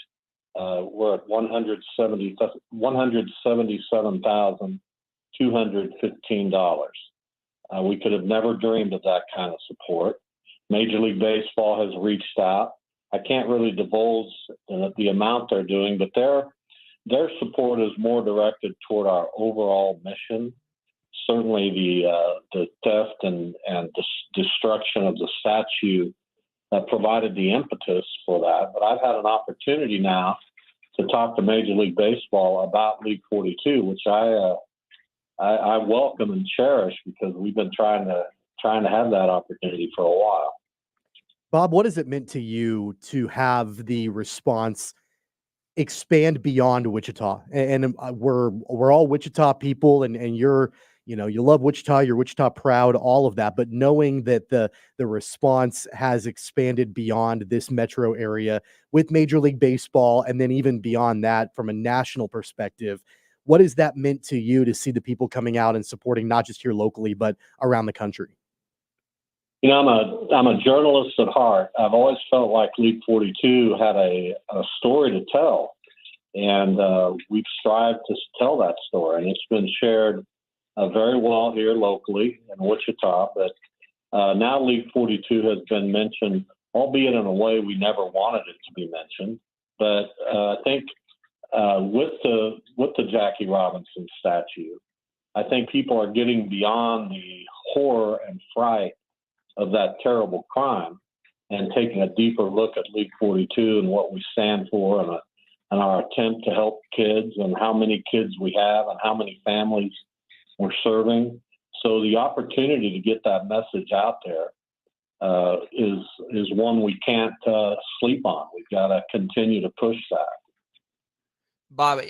[SPEAKER 4] we're at $177,215. We could have never dreamed of that kind of support. Major League Baseball has reached out. I can't really divulge the amount they're doing, but their support is more directed toward our overall mission. Certainly the theft and destruction of the statue provided the impetus for that. But I've had an opportunity now to talk to Major League Baseball about League 42, which I welcome and cherish, because we've been trying to have that opportunity for a while.
[SPEAKER 3] Bob, what has it meant to you to have the response expand beyond Wichita? And we're all Wichita people, and you're, you love Wichita, you're Wichita proud, all of that. But knowing that the response has expanded beyond this metro area with Major League Baseball, and then even beyond that from a national perspective, what has that meant to you to see the people coming out and supporting not just here locally, but around the country?
[SPEAKER 4] I'm a journalist at heart. I've always felt like League 42 had a story to tell, and we've strived to tell that story, and it's been shared very well here locally in Wichita. But now League 42 has been mentioned, albeit in a way we never wanted it to be mentioned. But I think with the Jackie Robinson statue, I think people are getting beyond the horror and fright of that terrible crime and taking a deeper look at League 42 and what we stand for, and our attempt to help kids and how many kids we have and how many families we're serving. So the opportunity to get that message out there is one we can't sleep on. We've got to continue to push that.
[SPEAKER 2] Bob,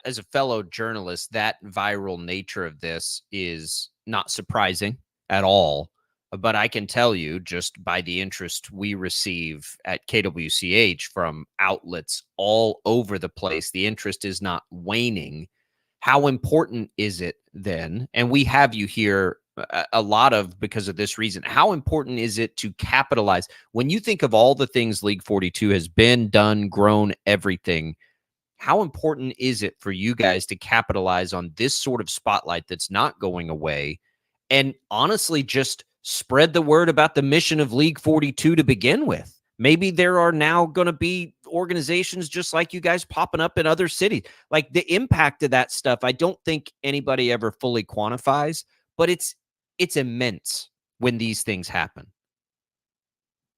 [SPEAKER 2] as a fellow journalist, that viral nature of this is not surprising at all. But I can tell you, just by the interest we receive at KWCH from outlets all over the place, the interest is not waning. How important is it then? And we have you here a lot of because of this reason. How important is it to capitalize when you think of all the things League 42 has been, done, grown, everything? How important is it for you guys to capitalize on this sort of spotlight that's not going away, and honestly just spread the word about the mission of League 42 to begin with? Maybe there are now going to be organizations just like you guys popping up in other cities. Like, the impact of that stuff, I don't think anybody ever fully quantifies, but it's immense when these things happen.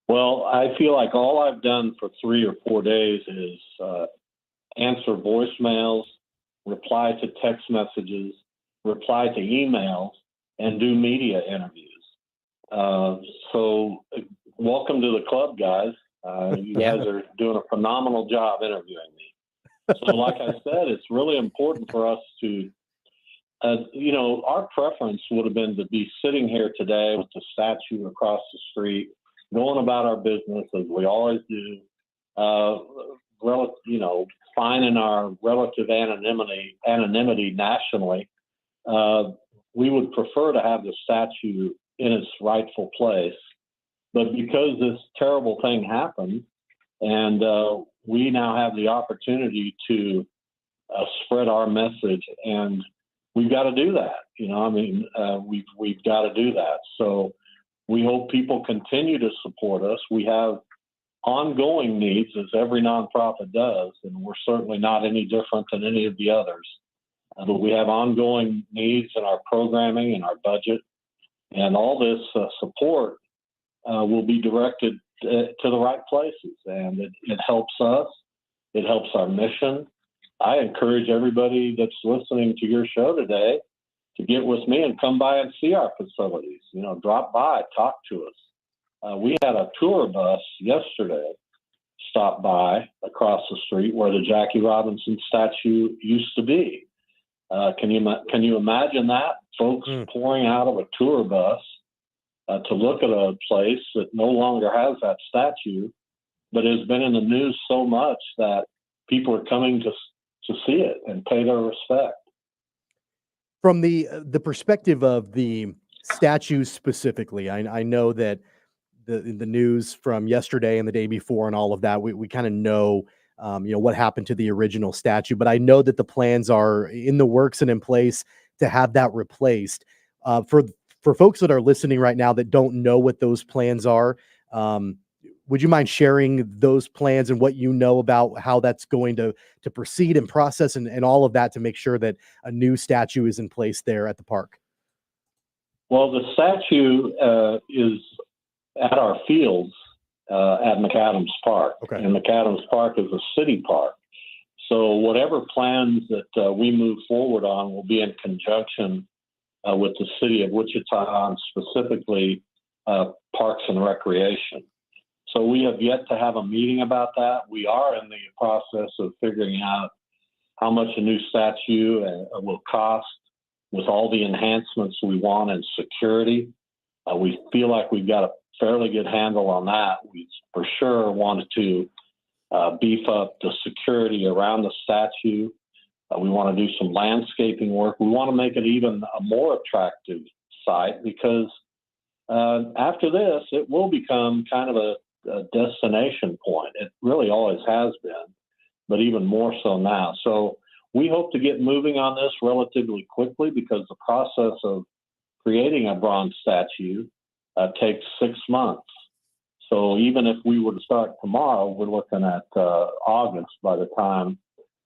[SPEAKER 4] Well, I feel like all I've done for 3 or 4 days is answer voicemails, reply to text messages, reply to emails, and do media interviews. So welcome to the club, guys. You guys are doing a phenomenal job interviewing me. So like I said, it's really important for us to, our preference would have been to be sitting here today with the statue across the street, going about our business as we always do, finding our relative anonymity nationally. We would prefer to have the statue in its rightful place. But because this terrible thing happened, and we now have the opportunity to spread our message, and we've got to do that. We've got to do that. So we hope people continue to support us. We have ongoing needs, as every nonprofit does, and we're certainly not any different than any of the others. But we have ongoing needs in our programming and our budget, and all this support will be directed to the right places, and it helps us. It helps our mission. I encourage everybody that's listening to your show today to get with me and come by and see our facilities. Drop by, talk to us. We had a tour bus yesterday stop by across the street where the Jackie Robinson statue used to be. Can you imagine that? Folks pouring out of a tour bus to look at a place that no longer has that statue, but has been in the news so much that people are coming to see it and pay their respect.
[SPEAKER 3] From the perspective of the statues specifically, I know that the news from yesterday and the day before and all of that, we kind of know, what happened to the original statue, but I know that the plans are in the works and in place to have that replaced. For folks that are listening right now that don't know what those plans are, would you mind sharing those plans and what you know about how that's going to proceed and process and all of that to make sure that a new statue is in place there at the park?
[SPEAKER 4] Well, the statue is at our fields at McAdams Park. Okay. And McAdams Park is a city park. So whatever plans that we move forward on will be in conjunction with the city of Wichita, and specifically Parks and Recreation. So we have yet to have a meeting about that. We are in the process of figuring out how much a new statue will cost with all the enhancements we want in security. We feel like we've got a fairly good handle on that. We for sure wanted to beef up the security around the statue. We want to do some landscaping work. We want to make it even a more attractive site because after this, it will become kind of a destination point. It really always has been, but even more so now. So we hope to get moving on this relatively quickly because the process of creating a bronze statue takes 6 months. So even if we were to start tomorrow, we're looking at August by the time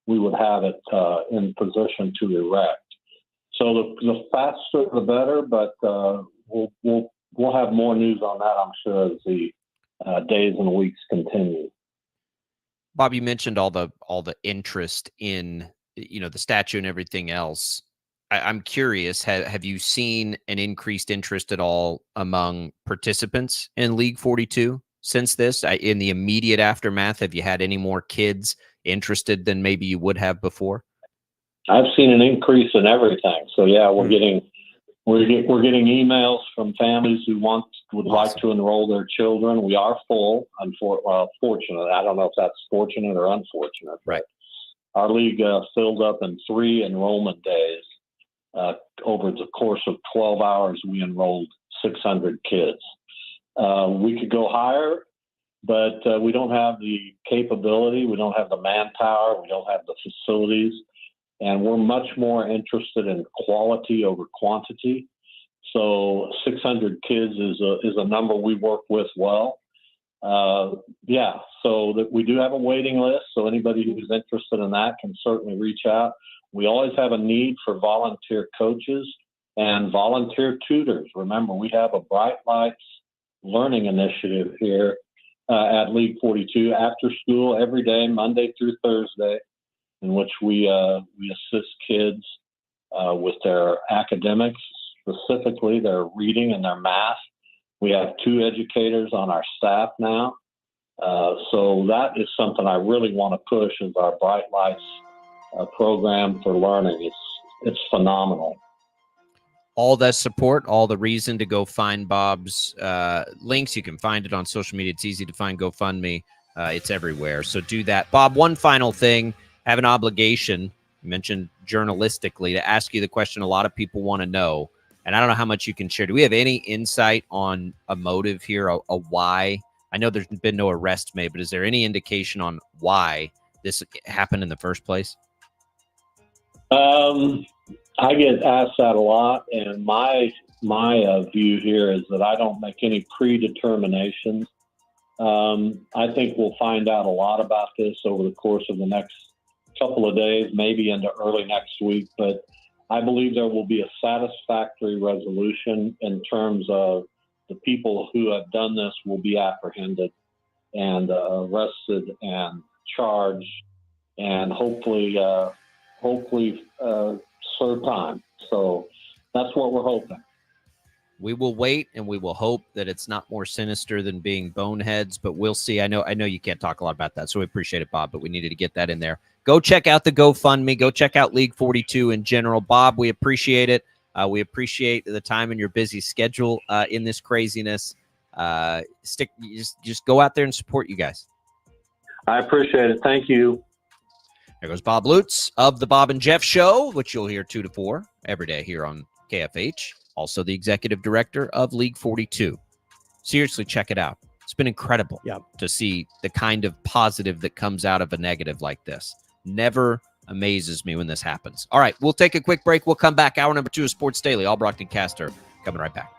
[SPEAKER 4] we would have it in position to erect. So the faster the better, but we'll have more news on that, I'm sure, as the days and weeks continue.
[SPEAKER 2] Bob, you mentioned all the interest in the statue and everything else. I'm curious, have you seen an increased interest at all among participants in League 42 since this? In the immediate aftermath, have you had any more kids interested than maybe you would have before?
[SPEAKER 4] I've seen an increase in everything. So yeah, we're getting emails from families who would like to enroll their children. We are full, fortunate. I don't know if that's fortunate or unfortunate.
[SPEAKER 2] Right.
[SPEAKER 4] Our league filled up in 3 enrollment days. Over the course of 12 hours, we enrolled 600 kids. We could go higher, but we don't have the capability. We don't have the manpower. We don't have the facilities. And we're much more interested in quality over quantity. So 600 kids is a number we work with well. So that we do have a waiting list. So anybody who's interested in that can certainly reach out. We always have a need for volunteer coaches and volunteer tutors. Remember, we have a Bright Lights learning initiative here at League 42 after school every day, Monday through Thursday, in which we assist kids with their academics, specifically their reading and their math. We have 2 educators on our staff now. So that is something I really want to push is our Bright Lights program for learning. It's phenomenal.
[SPEAKER 2] All that support, all the reason to go find Bob's links. You can find it on social media. It's easy to find GoFundMe. It's everywhere. So do that. Bob, one final thing. I have an obligation, you mentioned journalistically, to ask you the question a lot of people want to know. And I don't know how much you can share. Do we have any insight on a motive here, a why? I know there's been no arrest made, but is there any indication on why this happened in the first place?
[SPEAKER 4] I get asked that a lot, and my view here is that I don't make any predeterminations. I think we'll find out a lot about this over the course of the next couple of days, maybe into early next week. But I believe there will be a satisfactory resolution in terms of the people who have done this will be apprehended and arrested and charged, and hopefully serve time. So that's what we're hoping.
[SPEAKER 2] We will wait and we will hope that it's not more sinister than being boneheads, but we'll see. I know you can't talk a lot about that, so we appreciate it, Bob, but we needed to get that in there. Go check out the GoFundMe. Go check out League 42 in general. Bob, we appreciate it. We appreciate the time in your busy schedule in this craziness. Just go out there and support you guys.
[SPEAKER 4] I appreciate it. Thank you.
[SPEAKER 2] There goes Bob Lutz of the Bob and Jeff Show, which you'll hear 2 to 4 every day here on KFH. Also the executive director of League 42. Seriously, check it out. It's been incredible to see the kind of positive that comes out of a negative like this. Never amazes me when this happens. All right, we'll take a quick break. We'll come back. Hour number 2 of Sports Daily. Albracht and Castor coming right back.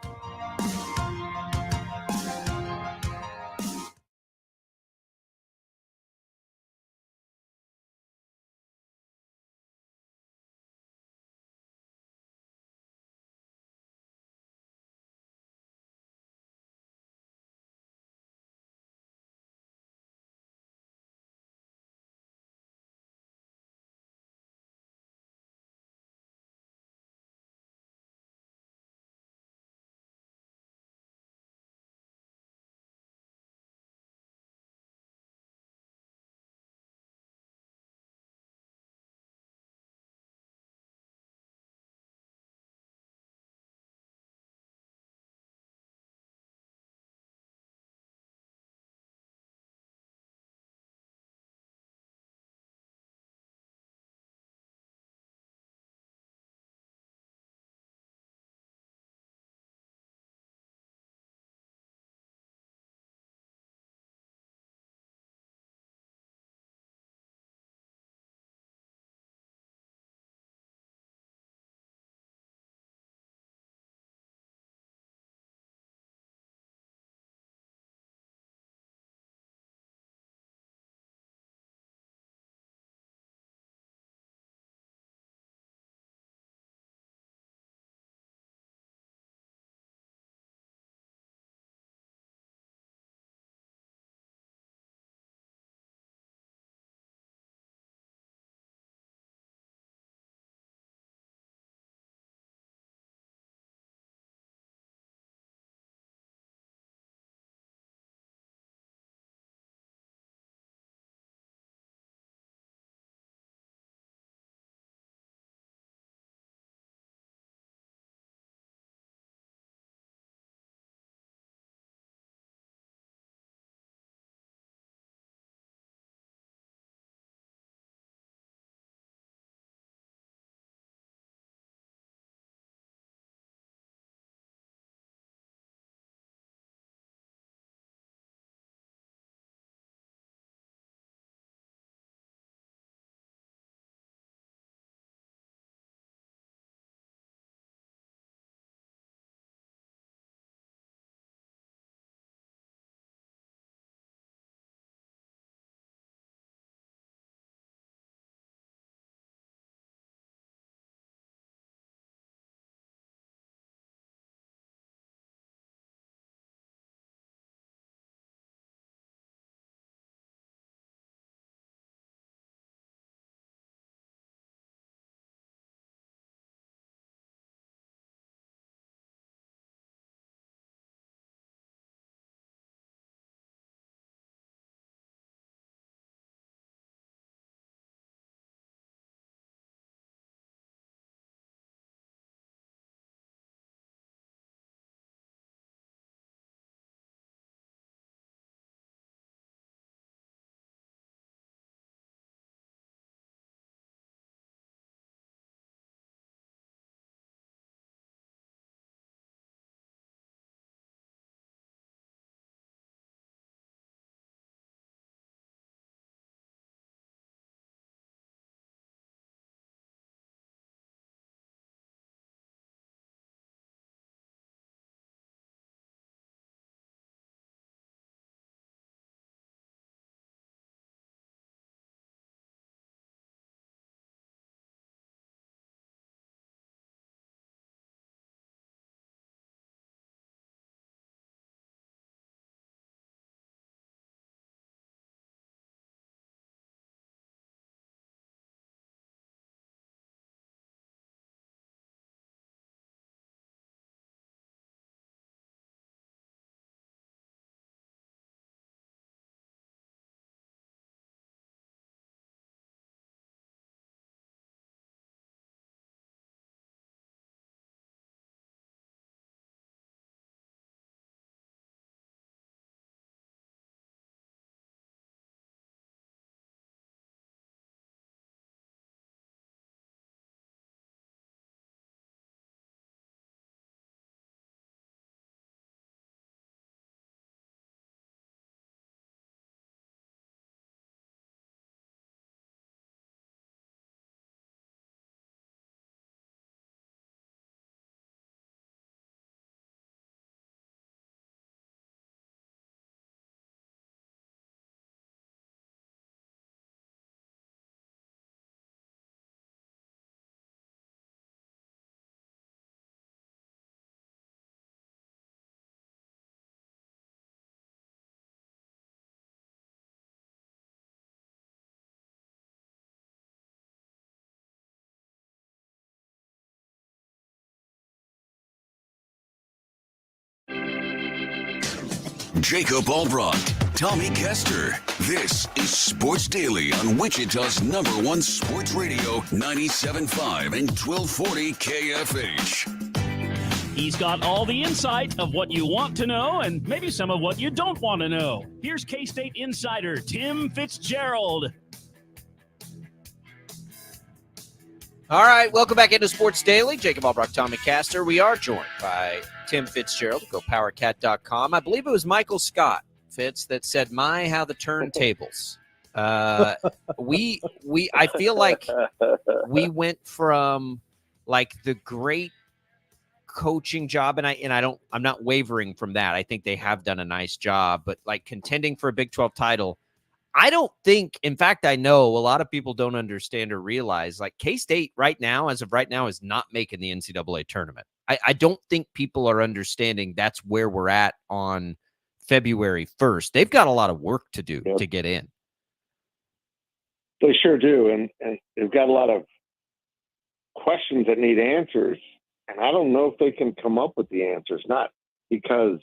[SPEAKER 1] Jacob Albracht, Tommy Castor. This is Sports Daily on Wichita's #1 sports radio, 97.5 and 1240 KFH.
[SPEAKER 5] He's got all the insight of what you want to know and maybe some of what you don't want to know. Here's K-State insider Tim Fitzgerald.
[SPEAKER 2] All right, welcome back into Sports Daily. Jacob Albracht, Tommy Castor. We are joined by Tim Fitzgerald, GoPowerCat.com. I believe it was Michael Scott, Fitz, that said, "My, how the turntables." I feel like we went from like the great coaching job, and I'm not wavering from that. I think they have done a nice job, but like contending for a Big 12 title, I don't think, in fact, I know a lot of people don't understand or realize, like K-State right now, as of right now, is not making the NCAA tournament. I don't think people are understanding that's where we're at on February 1st. They've got a lot of work to do to get in.
[SPEAKER 6] They sure do. And they've got a lot of questions that need answers. And I don't know if they can come up with the answers, not because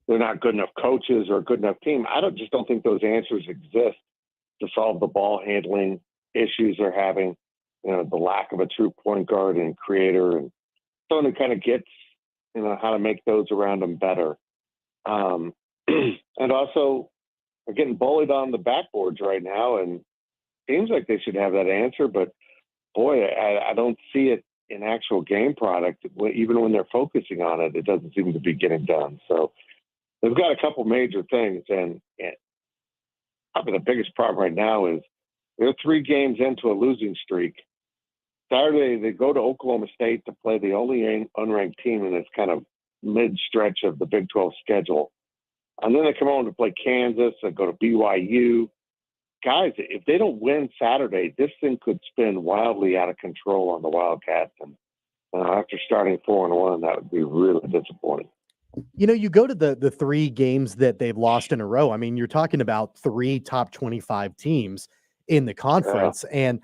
[SPEAKER 6] they're not good enough coaches or a good enough team. I just don't think those answers exist to solve the ball handling issues they're having, the lack of a true point guard and creator, and someone who kind of gets, how to make those around them better. And also, they're getting bullied on the backboards right now, and seems like they should have that answer, but boy, I don't see it in actual game product. Even when they're focusing on it, it doesn't seem to be getting done. So they've got a couple major things, and probably the biggest problem right now is they're 3 games into a losing streak. Saturday, they go to Oklahoma State to play the only unranked team in this kind of mid-stretch of the Big 12 schedule. And then they come home to play Kansas and go to BYU. Guys, if they don't win Saturday, this thing could spin wildly out of control on the Wildcats. And after starting 4-1, that would be really disappointing.
[SPEAKER 3] You go to the 3 games that they've lost in a row. I mean, you're talking about 3 top 25 teams in the conference. Yeah. And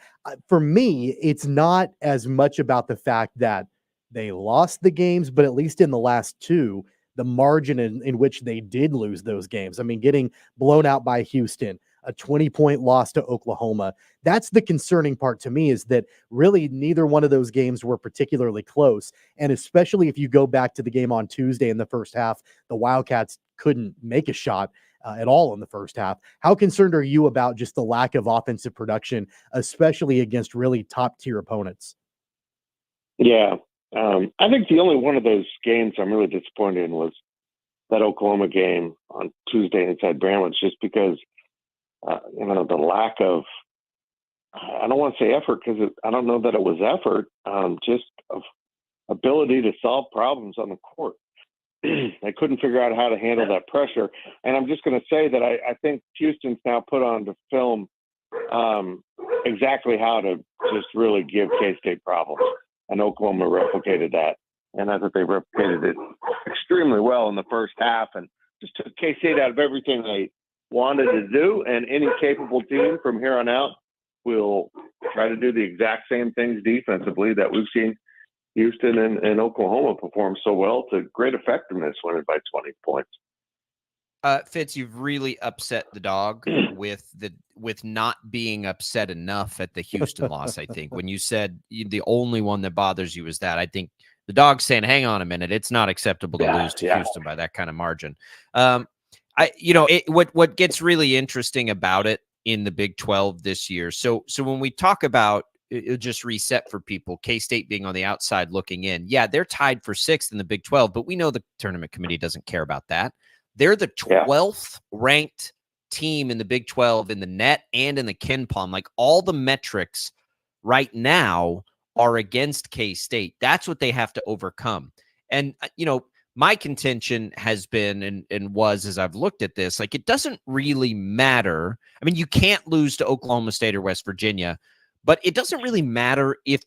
[SPEAKER 3] for me, it's not as much about the fact that they lost the games, but at least in the last 2, the margin in which they did lose those games. I mean, getting blown out by Houston, a 20-point loss to Oklahoma. That's the concerning part to me, is that really neither one of those games were particularly close. And especially if you go back to the game on Tuesday in the first half, the Wildcats couldn't make a shot at all in the first half. How concerned are you about just the lack of offensive production, especially against really top-tier opponents?
[SPEAKER 6] Yeah. I think the only one of those games I'm really disappointed in was that Oklahoma game on Tuesday inside Bramlage, just because the lack of, I don't want to say effort, because I don't know that it was effort, just of ability to solve problems on the court. They couldn't figure out how to handle that pressure. And I'm just going to say that I think Houston's now put on to film exactly how to just really give K-State problems. And Oklahoma replicated that. And I thought they replicated it extremely well in the first half, and just took K-State out of everything they wanted to do. And any capable team from here on out will try to do the exact same things defensively that we've seen Houston and Oklahoma perform so well to great effectiveness, winning by 20 points.
[SPEAKER 2] Fitz, you've really upset the dog with not being upset enough at the Houston loss. I think when you said the only one that bothers you is that, I think the dog's saying, "Hang on a minute, it's not acceptable to lose to Houston by that kind of margin." What gets really interesting about it in the Big 12 this year. So when we talk about it, just reset for people, K-State being on the outside looking in. Yeah, they're tied for 6th in the Big 12, but we know the tournament committee doesn't care about that. They're the 12th ranked team in the Big 12 in the net and in the KenPom. Like, all the metrics right now are against K-State. That's what they have to overcome. And, my contention has been and was, as I've looked at this, like, it doesn't really matter. I mean, you can't lose to Oklahoma State or West Virginia, but it doesn't really matter if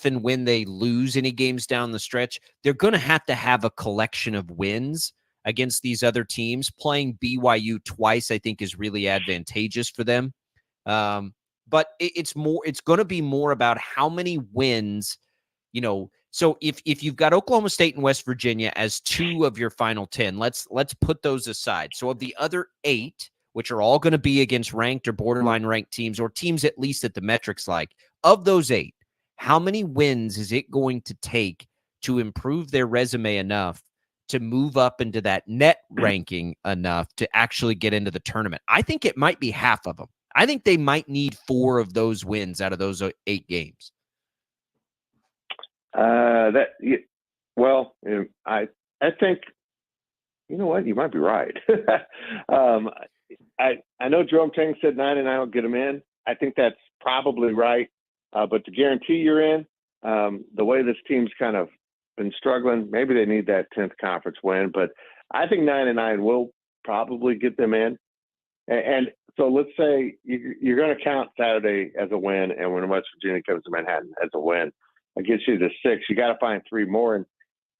[SPEAKER 2] and when they lose any games down the stretch. They're going to have a collection of wins against these other teams. Playing BYU twice, I think, is really advantageous for them. But it's going to be more about how many wins, So if you've got Oklahoma State and West Virginia as 2 of your final 10, let's put those aside. So of the other 8, which are all going to be against ranked or borderline ranked teams, or teams at least that the metrics like, of those 8, how many wins is it going to take to improve their resume enough to move up into that net ranking enough to actually get into the tournament? I think it might be half of them. I think they might need 4 of those wins out of those 8 games.
[SPEAKER 6] I think, you know what, you might be right. I know Jerome Tang said 9-9 will get them in. I think that's probably right. But to guarantee you're in, the way this team's kind of been struggling, maybe they need that 10th conference win. But I think 9-9 will probably get them in. And so let's say you're going to count Saturday as a win, and when West Virginia comes to Manhattan as a win, it gets you to 6. You got to find 3 more,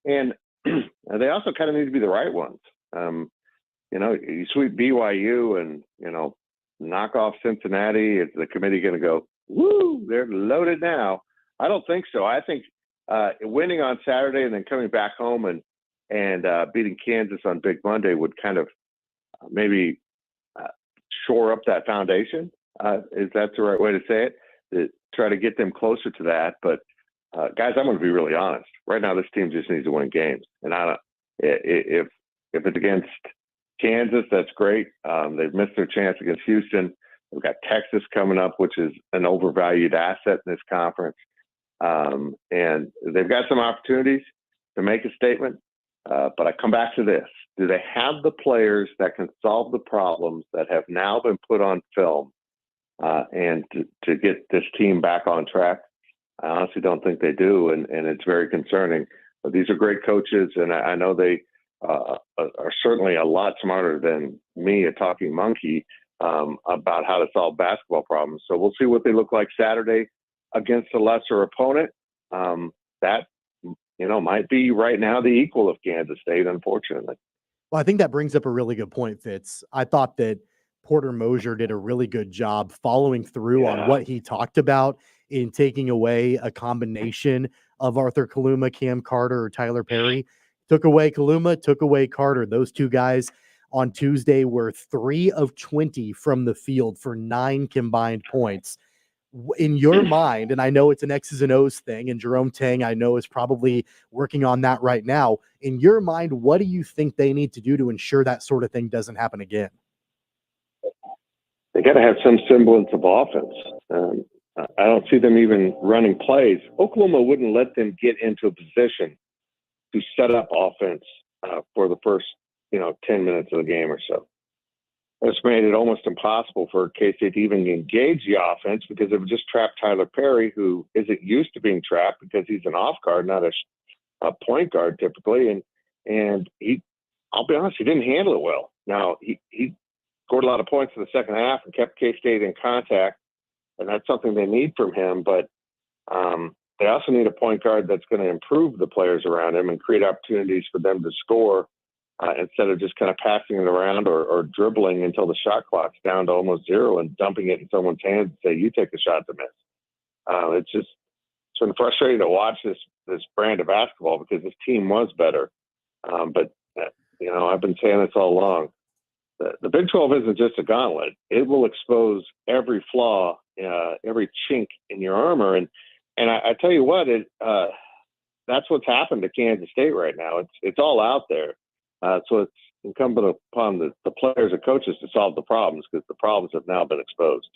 [SPEAKER 6] and they also kind of need to be the right ones. You sweep BYU and knock off Cincinnati. Is the committee going to go, woo, they're loaded now? I don't think so. I think winning on Saturday and then coming back home and beating Kansas on Big Monday would kind of maybe shore up that foundation. Is that the right way to say it? To try to get them closer to that. But guys, I'm going to be really honest. Right now, this team just needs to win games. And if it's against Kansas, that's great. They've missed their chance against Houston. They've got Texas coming up, which is an overvalued asset in this conference. And they've got some opportunities to make a statement. But I come back to this. Do they have the players that can solve the problems that have now been put on film and to get this team back on track? I honestly don't think they do, and it's very concerning. But these are great coaches, and I know they are certainly a lot smarter than me, a talking monkey, about how to solve basketball problems. So we'll see what they look like Saturday against a lesser opponent. That might be right now the equal of Kansas State, unfortunately.
[SPEAKER 3] Well, I think that brings up a really good point, Fitz. I thought that Porter Moser did a really good job following through on what he talked about in taking away a combination of Arthur Kaluma, Cam Carter, or Tyler Perry. Took away Kaluma, took away Carter. Those 2 guys on Tuesday were 3 of 20 from the field for 9 combined points. In your mind, and I know it's an X's and O's thing, and Jerome Tang, I know, is probably working on that right now. In your mind, what do you think they need to do to ensure that sort of thing doesn't happen again?
[SPEAKER 6] They got to have some semblance of offense. I don't see them even running plays. Oklahoma wouldn't let them get into a position to set up offense for the first 10 minutes of the game or so. It's made it almost impossible for K-State to even engage the offense because it would just trap Tyler Perry, who isn't used to being trapped because he's an off guard, not a point guard typically. And he, I'll be honest, he didn't handle it well. Now, he scored a lot of points in the second half and kept K-State in contact, and that's something they need from him. But they also need a point guard that's going to improve the players around him and create opportunities for them to score instead of just kind of passing it around or dribbling until the shot clock's down to almost 0 and dumping it in someone's hands and say, you take the shot to miss. It's been frustrating to watch this brand of basketball because this team was better. But I've been saying this all along. The Big 12 isn't just a gauntlet. It will expose every flaw, every chink in your armor. And I tell you what, that's what's happened to Kansas State right now. It's all out there. So it's incumbent upon the players and coaches to solve the problems because the problems have now been exposed.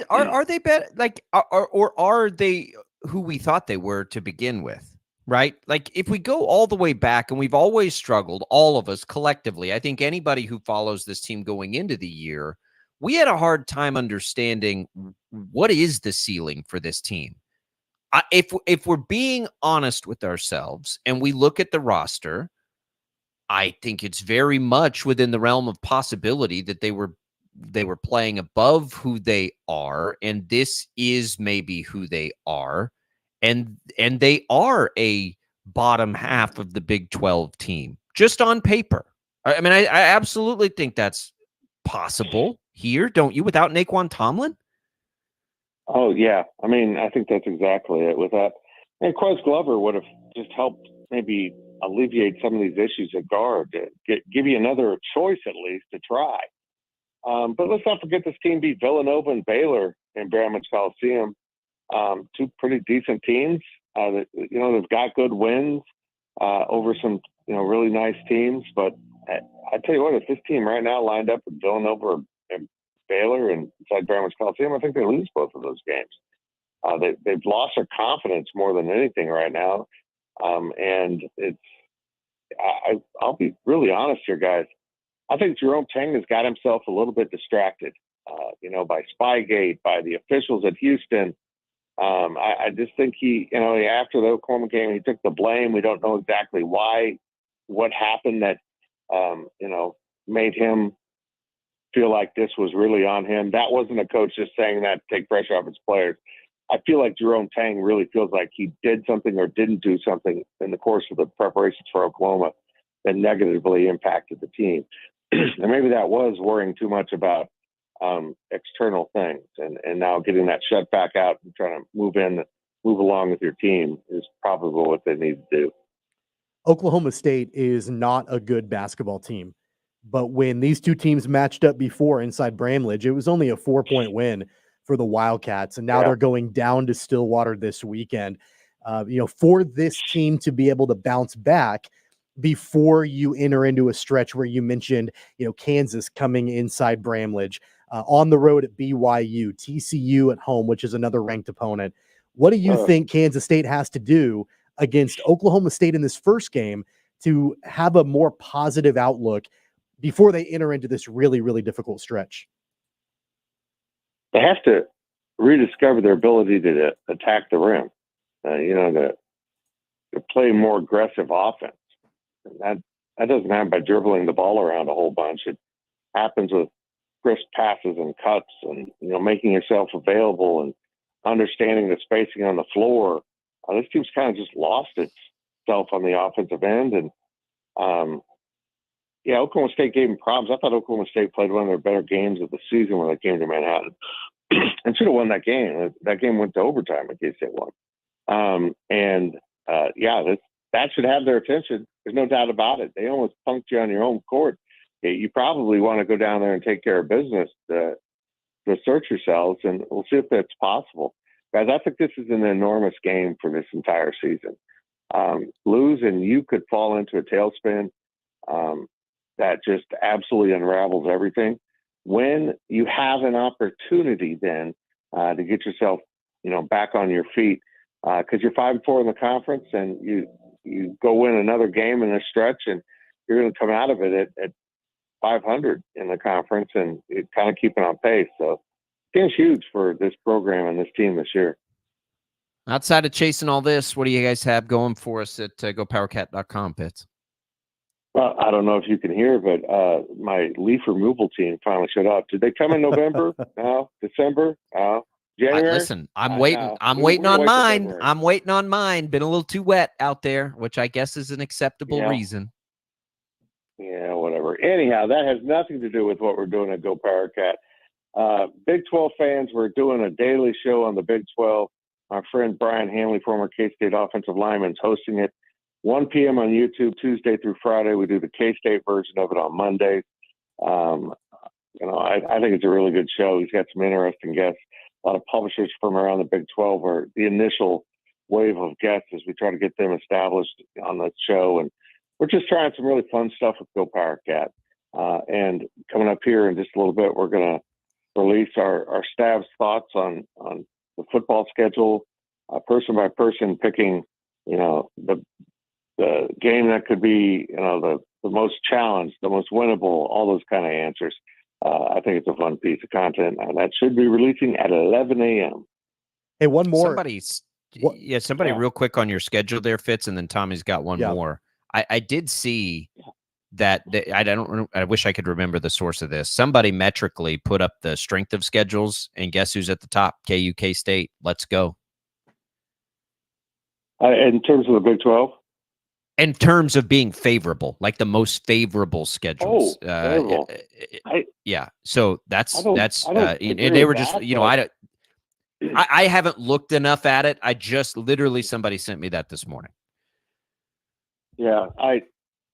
[SPEAKER 2] Are they better? Or are they who we thought they were to begin with? Right? Like, if we go all the way back, and we've always struggled, all of us collectively, I think anybody who follows this team going into the year, we had a hard time understanding what is the ceiling for this team. If we're being honest with ourselves and we look at the roster, I think it's very much within the realm of possibility that they were playing above who they are, and this is maybe who they are. And they are a bottom half of the Big 12 team, just on paper. I mean, I absolutely think that's possible here, don't you, without Naquan Tomlin?
[SPEAKER 6] Oh, yeah. I mean, I think that's exactly it. With that, And Quez Glover would have just helped maybe alleviate some of these issues at guard, to give you another choice at least to try. But let's not forget this team beat Villanova and Baylor in Bramlage Coliseum. Two pretty decent teams. They've got good wins over some really nice teams. But I tell you what, if this team right now lined up with Villanova and Baylor and inside Bramlage Coliseum, I think they lose both of those games. They've lost their confidence more than anything right now. And I'll be really honest here, guys. I think Jerome Tang has got himself a little bit distracted, by Spygate, by the officials at Houston. I just think after the Oklahoma game, he took the blame. We don't know exactly why, what happened that, made him feel like this was really on him. That wasn't a coach just saying that to take pressure off his players. I feel like Jerome Tang really feels like he did something or didn't do something in the course of the preparations for Oklahoma that negatively impacted the team. And maybe that was worrying too much about external things, and now getting that shut back out and trying to move along with your team is probably what they need to do.
[SPEAKER 3] Oklahoma State is not a good basketball team, but when these two teams matched up before inside Bramlage, it was only a 4-point win for the Wildcats, and now they're going down to Stillwater this weekend. For this team to be able to bounce back before you enter into a stretch where you mentioned, Kansas coming inside Bramlage, on the road at BYU, TCU at home, which is another ranked opponent. What do you think Kansas State has to do against Oklahoma State in this first game to have a more positive outlook before they enter into this really, really difficult stretch?
[SPEAKER 6] They have to rediscover their ability to attack the rim, to play more aggressive offense. And that doesn't happen by dribbling the ball around a whole bunch. It happens with crisp passes and cuts and, making yourself available and understanding the spacing on the floor. This team's kind of just lost itself on the offensive end. And, Oklahoma State gave them problems. I thought Oklahoma State played one of their better games of the season when they came to Manhattan and should have won that game. That game went to overtime in case they won. That should have their attention. There's no doubt about it. They almost punked you on your home court. You probably want to go down there and take care of business to assert yourselves, and we'll see if that's possible. Guys, I think this is an enormous game for this entire season. Lose, and you could fall into a tailspin that just absolutely unravels everything. When you have an opportunity then to get yourself, back on your feet, because you're 5-4 in the conference, and you go win another game in a stretch, and you're going to come out of it at 500 in the conference, and it's kind of keeping on pace. So it's huge for this program and this team this year.
[SPEAKER 2] Outside of chasing all this, what do you guys have going for us at GoPowerCat.com, Pitts?
[SPEAKER 6] Well, I don't know if you can hear, but my leaf removal team finally showed up. Did they come in November? No. December? No. January?
[SPEAKER 2] Listen, I'm waiting. I'm waiting on mine. I'm waiting on mine. Been a little too wet out there, which I guess is an acceptable reason.
[SPEAKER 6] Yeah, whatever. Anyhow, that has nothing to do with what we're doing at Go Power Cat. Big 12 fans, we're doing a daily show on the Big 12. Our friend Brian Hanley, former K-State offensive lineman, is hosting it. 1 p.m. on YouTube, Tuesday through Friday. We do the K-State version of it on Mondays. I think it's a really good show. He's got some interesting guests. A lot of publishers from around the Big 12 are the initial wave of guests as we try to get them established on the show. And we're just trying some really fun stuff with Go Power Cat. And coming up here in just a little bit, we're going to release our staff's thoughts on the football schedule, person by person, picking, the game that could be, the most challenged, the most winnable, all those kind of answers. I think it's a fun piece of content, and that should be releasing at 11 a.m.
[SPEAKER 3] Hey, one more.
[SPEAKER 2] Somebody real quick on your schedule there, Fitz, and then Tommy's got one more. I did see that I wish I could remember the source of this. Somebody metrically put up the strength of schedules, and guess who's at the top? KU, K-State. Let's go.
[SPEAKER 6] In terms of the Big 12?
[SPEAKER 2] In terms of being favorable, like the most favorable schedules.
[SPEAKER 6] Favorable.
[SPEAKER 2] So that's and they were just, I haven't looked enough at it. I just literally somebody sent me that this morning.
[SPEAKER 6] Yeah,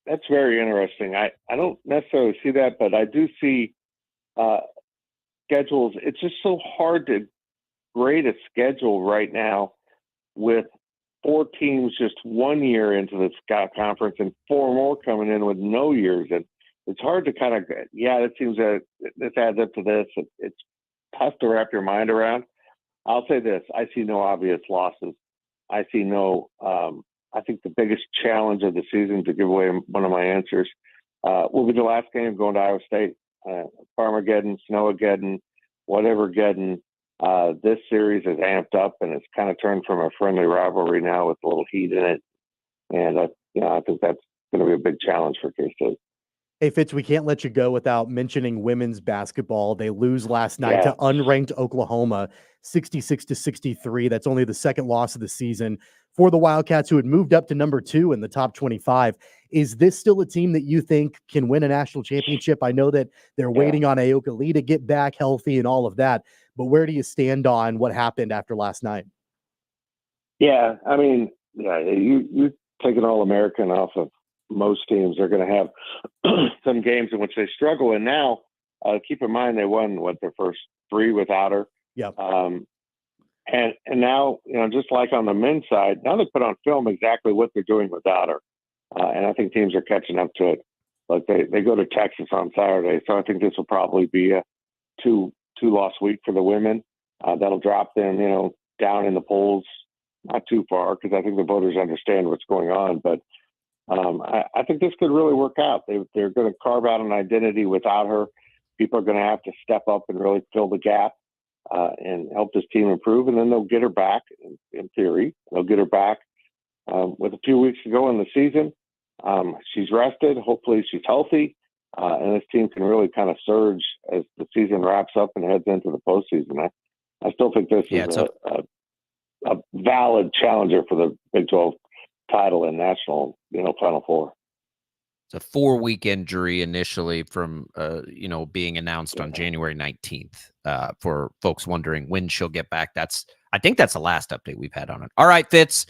[SPEAKER 6] that's very interesting. I don't necessarily see that, but I do see schedules. It's just so hard to grade a schedule right now with 4 teams just 1 year into the Scott Conference and 4 more coming in with no years. And it's hard to kind of, it seems that this adds up to this. It's tough to wrap your mind around. I'll say this. I see no obvious losses. I see no, I think the biggest challenge of the season, to give away one of my answers, will be the last game going to Iowa State. Farmageddon, Snowageddon, whatever-geddon. This series is amped up, and it's kind of turned from a friendly rivalry now with a little heat in it. And, I think that's going to be a big challenge for K-State.
[SPEAKER 3] Hey, Fitz, we can't let you go without mentioning women's basketball. They lose last night to unranked Oklahoma, 66-63. That's only the second loss of the season for the Wildcats, who had moved up to number 2 in the top 25. Is this still a team that you think can win a national championship? I know that they're waiting on Ayoka Lee to get back healthy and all of that, but where do you stand on what happened after last night?
[SPEAKER 6] Yeah, I mean, you take an All-American off of most teams. They're going to have some games in which they struggle. And now, keep in mind, they won their first 3 without her.
[SPEAKER 3] Yeah.
[SPEAKER 6] And now, just like on the men's side, now they put on film exactly what they're doing without her. And I think teams are catching up to it. Like they go to Texas on Saturday, so I think this will probably be a two-loss week for the women. That'll drop them, down in the polls, not too far, because I think the voters understand what's going on. But I think this could really work out. They're going to carve out an identity without her. People are going to have to step up and really fill the gap and help this team improve. And then they'll get her back, in theory. They'll get her back with a few weeks to go in the season. She's rested. Hopefully she's healthy. And this team can really kind of surge as the season wraps up and heads into the postseason. I still think this is a valid challenger for the Big 12 title and national, Final Four.
[SPEAKER 2] It's a 4-week injury initially from, being announced on January 19th. For folks wondering when she'll get back, I think that's the last update we've had on it. All right, Fitz,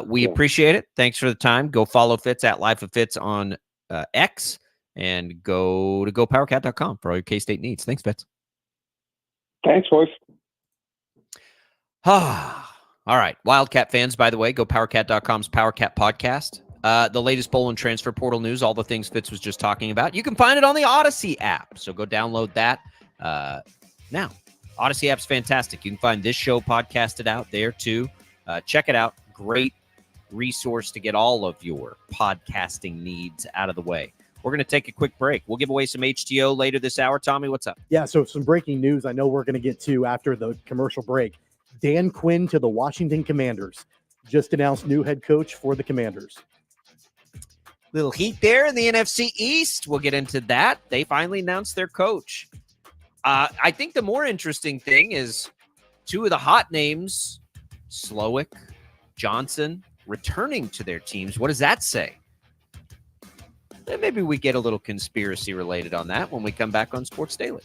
[SPEAKER 2] we appreciate it. Thanks for the time. Go follow Fitz at Life of Fitz on X, and go to gopowercat.com for all your K-State needs. Thanks, Fitz.
[SPEAKER 6] Thanks, boys.
[SPEAKER 2] All right. Wildcat fans, by the way, go powercat.com's PowerCat podcast. The latest bowl and transfer portal news, all the things Fitz was just talking about. You can find it on the Odyssey app. So go download that now. Odyssey app's fantastic. You can find this show podcasted out there too. Check it out. Great resource to get all of your podcasting needs out of the way. We're going to take a quick break. We'll give away some HTO later this hour. Tommy, what's up?
[SPEAKER 3] Yeah, so some breaking news I know we're going to get to after the commercial break. Dan Quinn to the Washington Commanders. Just announced new head coach for the Commanders.
[SPEAKER 2] Little heat there in the NFC East. We'll get into that. They finally announced their coach. I think the more interesting thing is 2 of the hot names, Slowick, Johnson, returning to their teams. What does that say? Maybe we get a little conspiracy related on that when we come back on Sports Daily.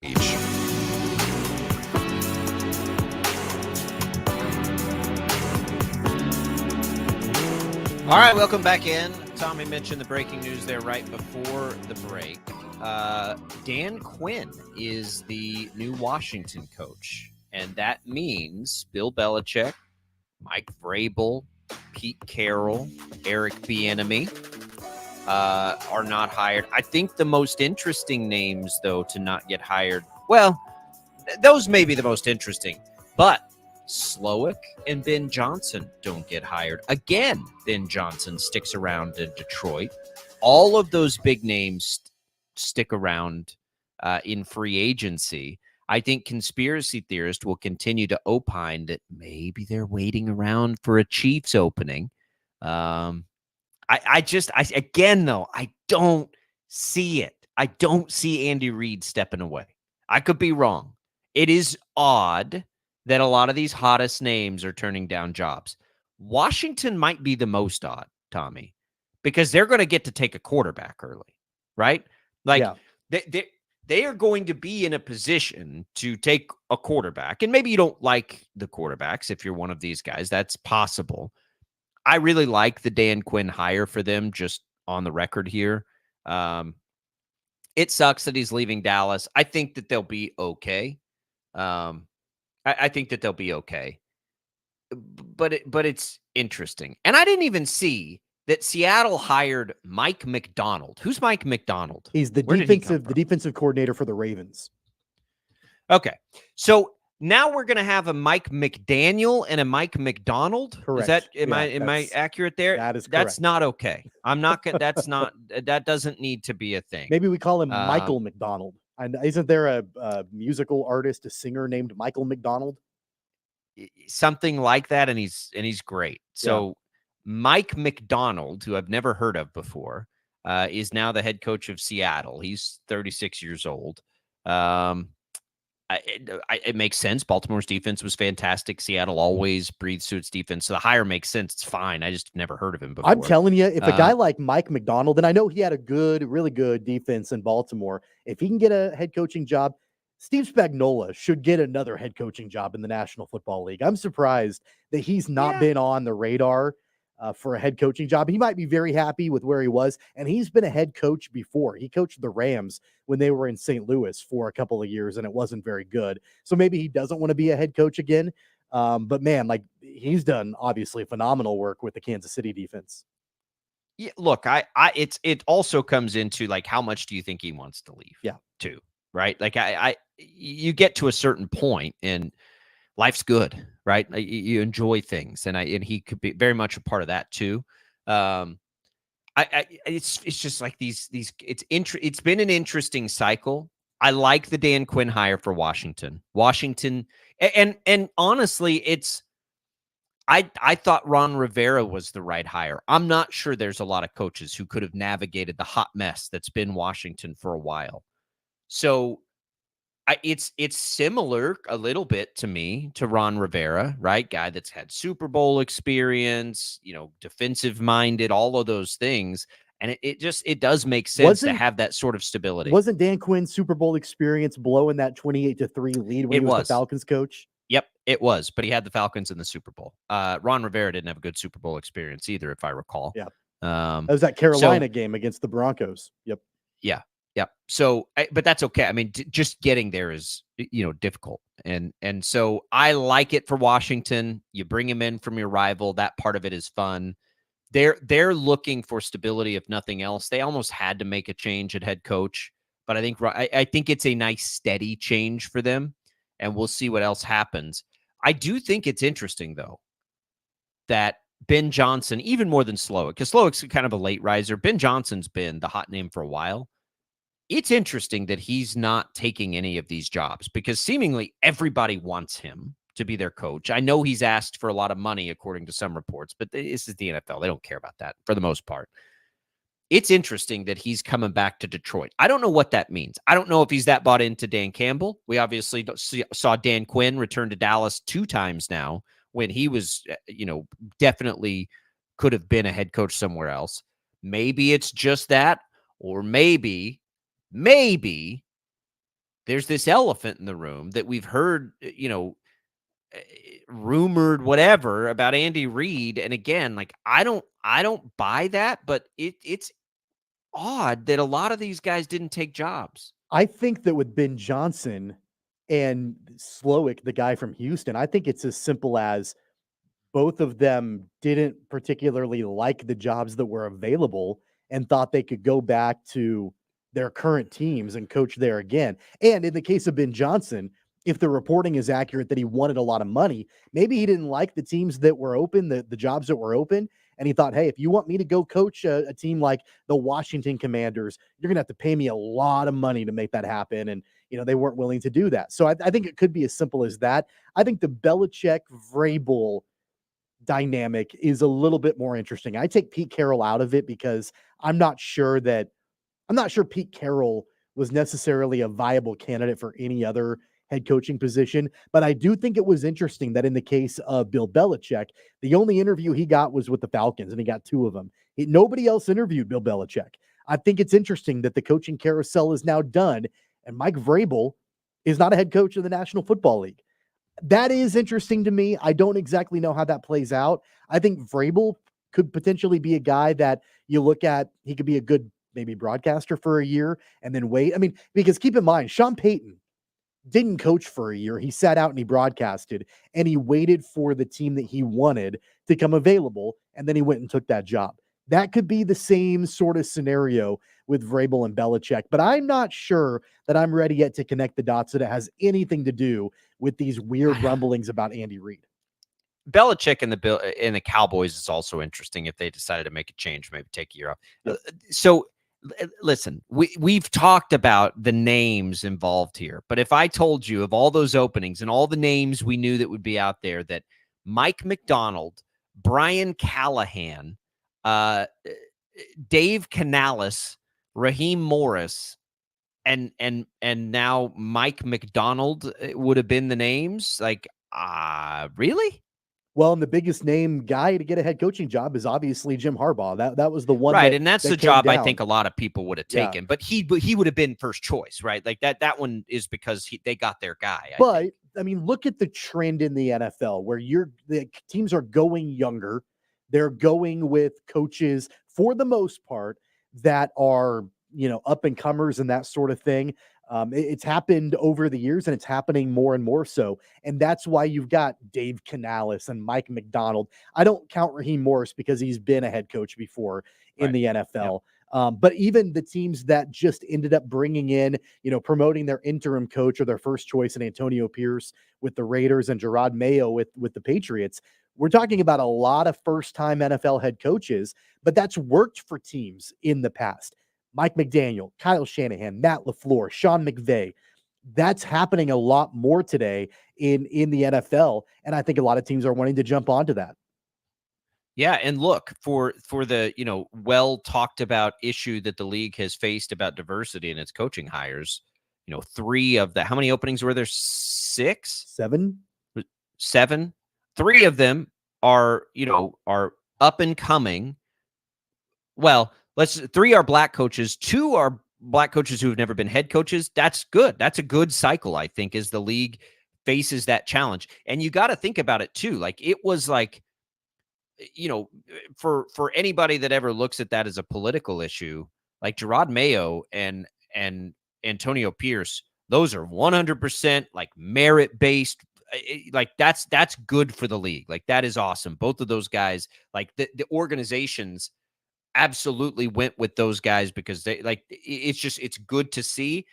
[SPEAKER 2] All right, welcome back in. Tommy mentioned the breaking news there right before the break. Dan Quinn is the new Washington coach, and that means Bill Belichick, Mike Vrabel, Pete Carroll, Eric Bieniemy are not hired. I think the most interesting names, though, to not get hired, well, those may be the most interesting, but Slowick and Ben Johnson don't get hired. Again, Ben Johnson sticks around in Detroit. All of those big names stick around in free agency. I think conspiracy theorists will continue to opine that maybe they're waiting around for a Chiefs opening. Again, though, I don't see it. I don't see Andy Reid stepping away. I could be wrong. It is odd that a lot of these hottest names are turning down jobs. Washington might be the most odd, Tommy, because they're going to get to take a quarterback early, right? Like they are going to be in a position to take a quarterback. And maybe you don't like the quarterbacks if you're one of these guys. That's possible. I really like the Dan Quinn hire for them, just on the record here. It sucks that he's leaving Dallas. I think that they'll be okay. I think that they'll be okay. But it's interesting. And I didn't even see that Seattle hired Mike McDonald. Who's Mike McDonald?
[SPEAKER 3] He's the defensive coordinator for the Ravens.
[SPEAKER 2] Okay. So now we're going to have a Mike McDaniel and a Mike McDonald.
[SPEAKER 3] Correct.
[SPEAKER 2] Is that am I accurate there?
[SPEAKER 3] That is correct.
[SPEAKER 2] That's not okay. I'm not going that doesn't need to be a thing.
[SPEAKER 3] Maybe we call him Michael McDonald. And isn't there a musical artist, a singer named Michael McDonald?
[SPEAKER 2] Something like that, and he's great. So Mike McDonald, who I've never heard of before, is now the head coach of Seattle. He's 36 years old. It makes sense. Baltimore's defense was fantastic. Seattle always breathes to its defense. So the hire makes sense. It's fine. I just never heard of him before.
[SPEAKER 3] I'm telling you, if a guy like Mike McDonald, and I know he had a really good defense in Baltimore, if he can get a head coaching job, Steve Spagnuolo should get another head coaching job in the National Football League. I'm surprised that he's not been on the radar for a head coaching job. He might be very happy with where he was, and he's been a head coach before. He coached the Rams when they were in St. Louis for a couple of years, and it wasn't very good. So maybe he doesn't want to be a head coach again. But man, like, he's done obviously phenomenal work with the Kansas City defense.
[SPEAKER 2] Yeah, look, it also comes into, like, how much do you think he wants to leave?
[SPEAKER 3] Yeah,
[SPEAKER 2] too, right? Like, you get to a certain point and life's good, right? You enjoy things, and he could be very much a part of that too. It's just like these. It's been an interesting cycle. I like the Dan Quinn hire for Washington, and honestly, I thought Ron Rivera was the right hire. I'm not sure there's a lot of coaches who could have navigated the hot mess that's been Washington for a while. So it's similar a little bit to me to Ron Rivera, right? Guy that's had Super Bowl experience, defensive minded, all of those things. And it does make sense to have that sort of stability.
[SPEAKER 3] Wasn't Dan Quinn's Super Bowl experience blowing that 28-3 lead when he was the Falcons coach?
[SPEAKER 2] Yep, it was. But he had the Falcons in the Super Bowl. Ron Rivera didn't have a good Super Bowl experience either, if I recall.
[SPEAKER 3] Yeah. That was that Carolina game against the Broncos. Yep.
[SPEAKER 2] Yeah. Yep. So, but that's okay. I mean, just getting there is, difficult. And so I like it for Washington. You bring him in from your rival. That part of it is fun. They're looking for stability, if nothing else. They almost had to make a change at head coach, but I think it's a nice steady change for them, and we'll see what else happens. I do think it's interesting, though, that Ben Johnson, even more than Slowick, because Slowick's kind of a late riser. Ben Johnson's been the hot name for a while. It's interesting that he's not taking any of these jobs because seemingly everybody wants him to be their coach. I know he's asked for a lot of money, according to some reports, but this is the NFL. They don't care about that for the most part. It's interesting that he's coming back to Detroit. I don't know what that means. I don't know if he's that bought into Dan Campbell. We obviously saw Dan Quinn return to Dallas 2 times now when he was, definitely could have been a head coach somewhere else. Maybe it's just that, or maybe there's this elephant in the room that we've heard, rumored whatever about Andy Reid. And again, like I don't buy that, but it's odd that a lot of these guys didn't take jobs.
[SPEAKER 3] I think that with Ben Johnson and Slowick, the guy from Houston, I think it's as simple as both of them didn't particularly like the jobs that were available and thought they could go back to their current teams and coach there again. And in the case of Ben Johnson, if the reporting is accurate that he wanted a lot of money, maybe he didn't like the teams that were open, the jobs that were open. And he thought, hey, if you want me to go coach a team like the Washington Commanders, you're going to have to pay me a lot of money to make that happen. And, they weren't willing to do that. So I think it could be as simple as that. I think the Belichick-Vrabel dynamic is a little bit more interesting. I take Pete Carroll out of it because I'm not sure Pete Carroll was necessarily a viable candidate for any other head coaching position. But I do think it was interesting that in the case of Bill Belichick, the only interview he got was with the Falcons, and he got 2 of them. Nobody else interviewed Bill Belichick. I think it's interesting that the coaching carousel is now done, and Mike Vrabel is not a head coach of the National Football League. That is interesting to me. I don't exactly know how that plays out. I think Vrabel could potentially be a guy that you look at. He could be a good maybe broadcaster for a year and then wait. I mean, because keep in mind, Sean Payton didn't coach for a year. He sat out and he broadcasted, and he waited for the team that he wanted to come available, and then he went and took that job. That could be the same sort of scenario with Vrabel and Belichick, but I'm not sure that I'm ready yet to connect the dots that it has anything to do with these weird rumblings about Andy Reid.
[SPEAKER 2] Belichick and the Cowboys is also interesting if they decided to make a change, maybe take a year off. Yep. So listen, we've talked about the names involved here, but if I told you of all those openings and all the names we knew that would be out there, that Mike McDonald, Brian Callahan, Dave Canales, Raheem Morris, and now Mike McDonald would have been the names. Like, really?
[SPEAKER 3] Well, and the biggest name guy to get a head coaching job is obviously Jim Harbaugh. That was the one,
[SPEAKER 2] right? And that's the job
[SPEAKER 3] down.
[SPEAKER 2] I think a lot of people would have taken, but he would have been first choice, right? Like that one is because they got their guy.
[SPEAKER 3] I mean, look at the trend in the NFL where the teams are going younger. They're going with coaches for the most part that are, up and comers and that sort of thing. It's happened over the years, and it's happening more and more so. And that's why you've got Dave Canales and Mike McDonald. I don't count Raheem Morris because he's been a head coach before in the NFL. Yep. But even the teams that just ended up bringing in, promoting their interim coach or their first choice in Antonio Pierce with the Raiders and Gerard Mayo with the Patriots, we're talking about a lot of first-time NFL head coaches, but that's worked for teams in the past. Mike McDaniel, Kyle Shanahan, Matt LaFleur, Sean McVay. That's happening a lot more today in the NFL, and I think a lot of teams are wanting to jump onto that.
[SPEAKER 2] Yeah, and look, for the, well talked about issue that the league has faced about diversity in its coaching hires, 3 of the, how many openings were there? 6?
[SPEAKER 3] 7?
[SPEAKER 2] 7. 3 of them are up and coming. Well, 3 are black coaches. 2 are black coaches who have never been head coaches. That's good. That's a good cycle, I think, as the league faces that challenge. And you got to think about it too. Like, it was like, for anybody that ever looks at that as a political issue, like Gerard Mayo and Antonio Pierce, those are 100% like merit-based. Like that's good for the league. Like, that is awesome. Both of those guys, like the organizations absolutely went with those guys because it's good to see.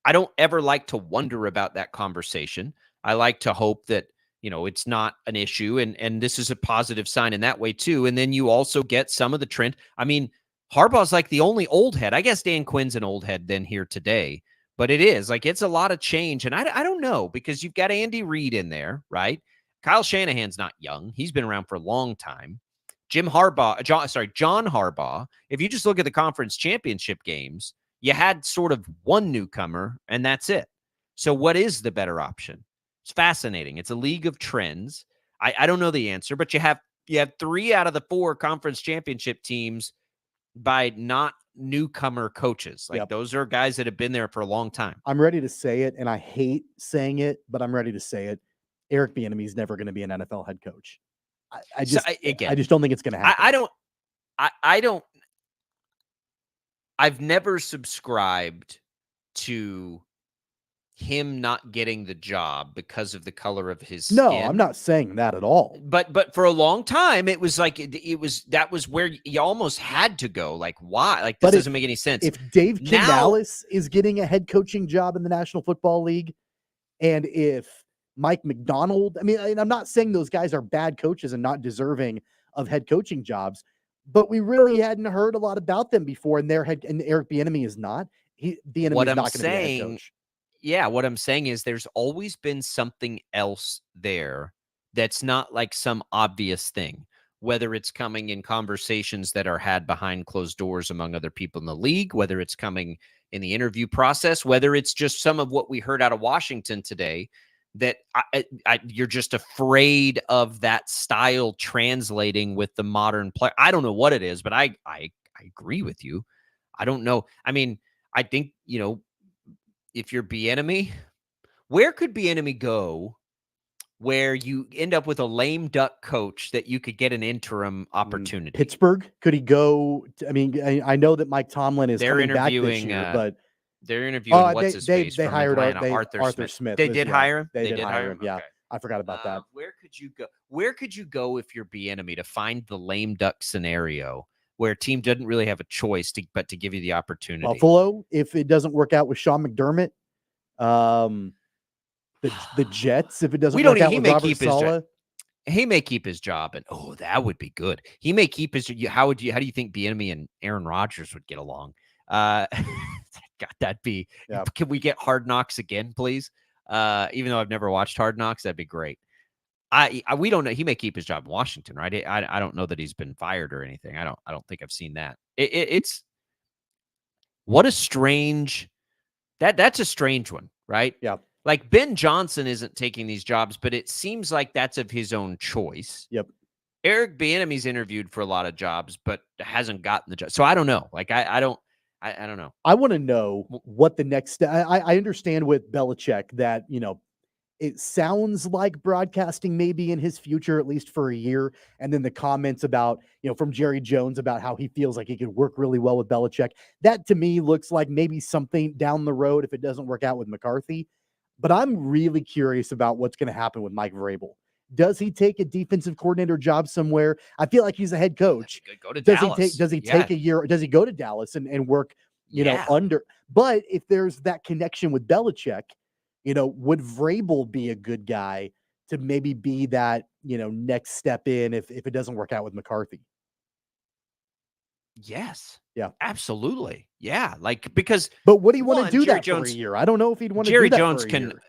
[SPEAKER 2] I don't ever like to wonder about that conversation. I like to hope that, it's not an issue, and this is a positive sign in that way too. And then you also get some of the trend. I mean, Harbaugh's like the only old head. I guess Dan Quinn's an old head then here today, but it is like, it's a lot of change. And I don't know, because you've got Andy Reid in there, right? Kyle Shanahan's not young. He's been around for a long time. John Harbaugh, if you just look at the conference championship games, you had sort of one newcomer, and that's it. So what is the better option? It's fascinating. It's a league of trends. I don't know the answer, but you have 3 out of the 4 conference championship teams by not newcomer coaches. Like
[SPEAKER 3] Yep.
[SPEAKER 2] those are guys that have been there for a long time.
[SPEAKER 3] I'm ready to say it, and I hate saying it, but I'm ready to say it. Eric Bieniemy is never going to be an NFL head coach. I
[SPEAKER 2] So
[SPEAKER 3] just,
[SPEAKER 2] again,
[SPEAKER 3] I just don't think it's going to happen.
[SPEAKER 2] I don't. I've never subscribed to him not getting the job because of the color of his skin.
[SPEAKER 3] No, I'm not saying that at all.
[SPEAKER 2] But for a long time, it was like that was where you almost had to go. Like, why? Like, this doesn't make any sense.
[SPEAKER 3] If Dave
[SPEAKER 2] Now-
[SPEAKER 3] Canales is getting a head coaching job in the National Football League, and if Mike McDonald, I mean, and I'm not saying those guys are bad coaches and not deserving of head coaching jobs, but we really hadn't heard a lot about them before. And and Eric Bieniemy is not. Bieniemy
[SPEAKER 2] What
[SPEAKER 3] is
[SPEAKER 2] I'm
[SPEAKER 3] not going to be a head
[SPEAKER 2] saying-
[SPEAKER 3] coach.
[SPEAKER 2] Yeah, what I'm saying is there's always been something else there that's not like some obvious thing, whether it's coming in conversations that are had behind closed doors among other people in the league, whether it's coming in the interview process, whether it's just some of what we heard out of Washington today, that you're just afraid of that style translating with the modern player. I don't know what it is, but I agree with you. I don't know. I mean, I think, if you're Bieniemy, where could Bieniemy go where you end up with a lame duck coach that you could get an interim opportunity?
[SPEAKER 3] Pittsburgh? Could he go? I mean, I know that Mike Tomlin is
[SPEAKER 2] They're
[SPEAKER 3] coming back this
[SPEAKER 2] interviewing,
[SPEAKER 3] year, but
[SPEAKER 2] they're interviewing what's his
[SPEAKER 3] they
[SPEAKER 2] face
[SPEAKER 3] they
[SPEAKER 2] from
[SPEAKER 3] hired
[SPEAKER 2] Atlanta,
[SPEAKER 3] Arthur Smith.
[SPEAKER 2] They did hire him.
[SPEAKER 3] They did hire him. Yeah,
[SPEAKER 2] Okay.
[SPEAKER 3] I forgot about that.
[SPEAKER 2] Where could you go? Where could you go if you're Bieniemy to find the lame duck scenario where a team doesn't really have a choice but to give you the opportunity?
[SPEAKER 3] Buffalo, if it doesn't work out with Sean McDermott, the Jets, if it doesn't work out with Robert Saleh.
[SPEAKER 2] He may keep his job, and that would be good. He may keep his. How do you think Bieniemy and Aaron Rodgers would get along? God, that'd be.
[SPEAKER 3] Yeah.
[SPEAKER 2] Can we get Hard Knocks again, please? Even though I've never watched Hard Knocks, that'd be great. We don't know. He may keep his job in Washington, right? I don't know that he's been fired or anything. I don't think I've seen that. It's what a strange. That's a strange one, right?
[SPEAKER 3] Yeah.
[SPEAKER 2] Like Ben Johnson isn't taking these jobs, but it seems like that's of his own choice.
[SPEAKER 3] Yep.
[SPEAKER 2] Eric Bieniemy's interviewed for a lot of jobs, but hasn't gotten the job. So I don't know. Like I don't know.
[SPEAKER 3] I want to know what the next step. I understand with Belichick that it sounds like broadcasting may be in his future at least for a year, and then the comments about from Jerry Jones about how he feels like he could work really well with Belichick. That to me looks like maybe something down the road if it doesn't work out with McCarthy. But I'm really curious about what's going to happen with Mike Vrabel. Does he take a defensive coordinator job somewhere? I feel like he's a head coach.
[SPEAKER 2] Go to
[SPEAKER 3] Dallas. Does he take a year? Does he go to Dallas and work, under? But if there's that connection with Belichick, would Vrabel be a good guy to maybe be that, next step in if it doesn't work out with McCarthy?
[SPEAKER 2] Yes.
[SPEAKER 3] Yeah.
[SPEAKER 2] Absolutely. Yeah. But
[SPEAKER 3] what do you want to do
[SPEAKER 2] Jerry
[SPEAKER 3] that
[SPEAKER 2] Jones,
[SPEAKER 3] for a year? I don't know if he'd want to
[SPEAKER 2] Jerry
[SPEAKER 3] do that
[SPEAKER 2] Jones
[SPEAKER 3] for a
[SPEAKER 2] can
[SPEAKER 3] year.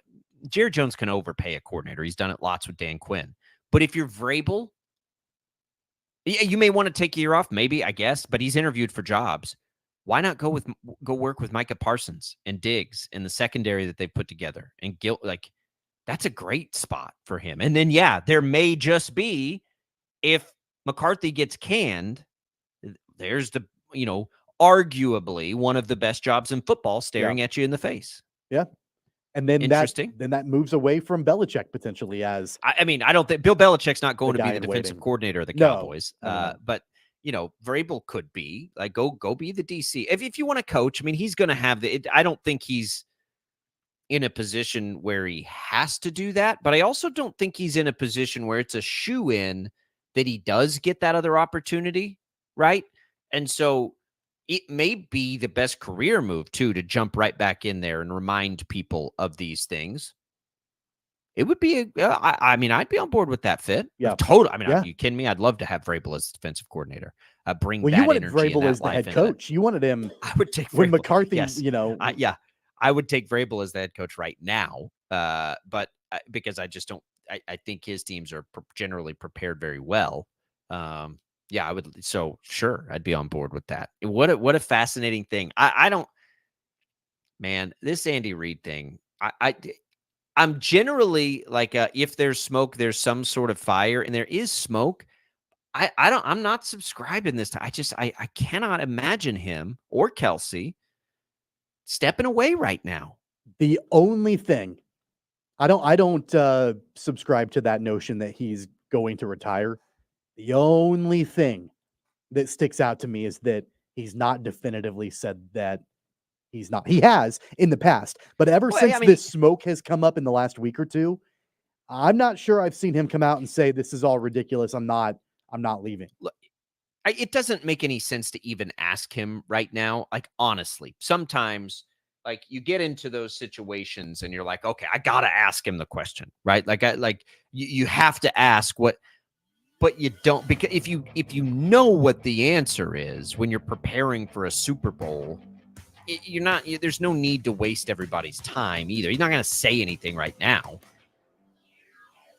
[SPEAKER 2] Jerry Jones can overpay a coordinator. He's done it lots with Dan Quinn. But if you're Vrabel, you may want to take a year off, maybe, I guess, but he's interviewed for jobs. Why not go work with Micah Parsons and Diggs in the secondary that they put together? And that's a great spot for him. And then, there may just be, if McCarthy gets canned, there's the, arguably one of the best jobs in football staring at you in the face.
[SPEAKER 3] Yeah. And then
[SPEAKER 2] Interesting.
[SPEAKER 3] that moves away from Belichick potentially as
[SPEAKER 2] I don't think Bill Belichick's not going to be the defensive
[SPEAKER 3] waiting.
[SPEAKER 2] coordinator of the
[SPEAKER 3] No.
[SPEAKER 2] Cowboys.
[SPEAKER 3] No.
[SPEAKER 2] But Vrabel could be go be the DC. If you want to coach, he's going to have I don't think he's in a position where he has to do that, but I also don't think he's in a position where it's a shoe-in that he does get that other opportunity, right? And so it may be the best career move too, to jump right back in there and remind people of these things. It would be I'd be on board with that fit.
[SPEAKER 3] Yeah.
[SPEAKER 2] Totally. Are you kidding me? I'd love to have Vrabel as defensive coordinator. Bring that
[SPEAKER 3] you wanted
[SPEAKER 2] energy
[SPEAKER 3] Vrabel
[SPEAKER 2] and
[SPEAKER 3] as
[SPEAKER 2] that
[SPEAKER 3] the
[SPEAKER 2] life
[SPEAKER 3] head
[SPEAKER 2] into
[SPEAKER 3] coach. You wanted him
[SPEAKER 2] I would take
[SPEAKER 3] when
[SPEAKER 2] Vrabel.
[SPEAKER 3] McCarthy,
[SPEAKER 2] Yes. I would take Vrabel as the head coach right now. But because I just don't, I think his teams are generally prepared very well. I would. So sure, I'd be on board with that. What a fascinating thing. I don't, man, this Andy Reid thing, I'm generally if there's smoke, there's some sort of fire, and there is smoke. I'm not subscribing this. I cannot imagine him or Kelsey stepping away right now.
[SPEAKER 3] The only thing I don't subscribe to that notion that he's going to retire. The only thing that sticks out to me is that he's not definitively said that he's not. He has in the past, but ever
[SPEAKER 2] Well,
[SPEAKER 3] since
[SPEAKER 2] I mean-
[SPEAKER 3] this smoke has come up in the last week or two, I'm not sure I've seen him come out and say this is all ridiculous. I'm not leaving.
[SPEAKER 2] It doesn't make any sense to even ask him right now. Like, honestly, sometimes like you get into those situations and you're like, okay, I got to ask him the question, right? You have to ask what, but you don't, because if you know what the answer is when you're preparing for a Super Bowl, there's no need to waste everybody's time either. You're not going to say anything right now.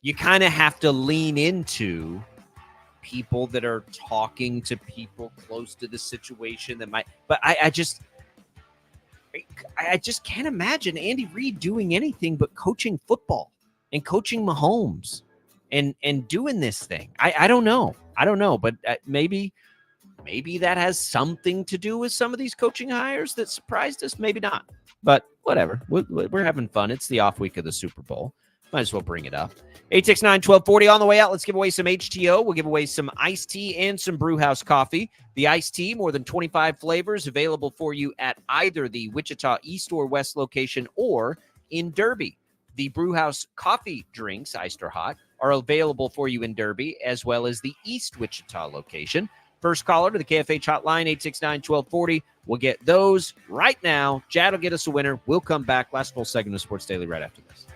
[SPEAKER 2] You kind of have to lean into people that are talking to people close to the situation that might, but I just can't imagine Andy Reid doing anything but coaching football and coaching Mahomes and doing this thing. I don't know, but maybe that has something to do with some of these coaching hires that surprised us. Maybe not, but whatever. We're having fun. It's the off week of the Super Bowl. Might as well bring it up. 869-1240 on the way out. Let's give away some HTO. We'll give away some iced tea and some Brewhouse coffee. The iced tea, more than 25 flavors available for you at either the Wichita East or West location or in Derby. The Brewhouse coffee drinks, iced or hot, are available for you in Derby as well as the East Wichita location. First caller to the KFH hotline, 869-1240. We'll get those right now. Jad will get us a winner. We'll come back. Last full segment of Sports Daily right after this.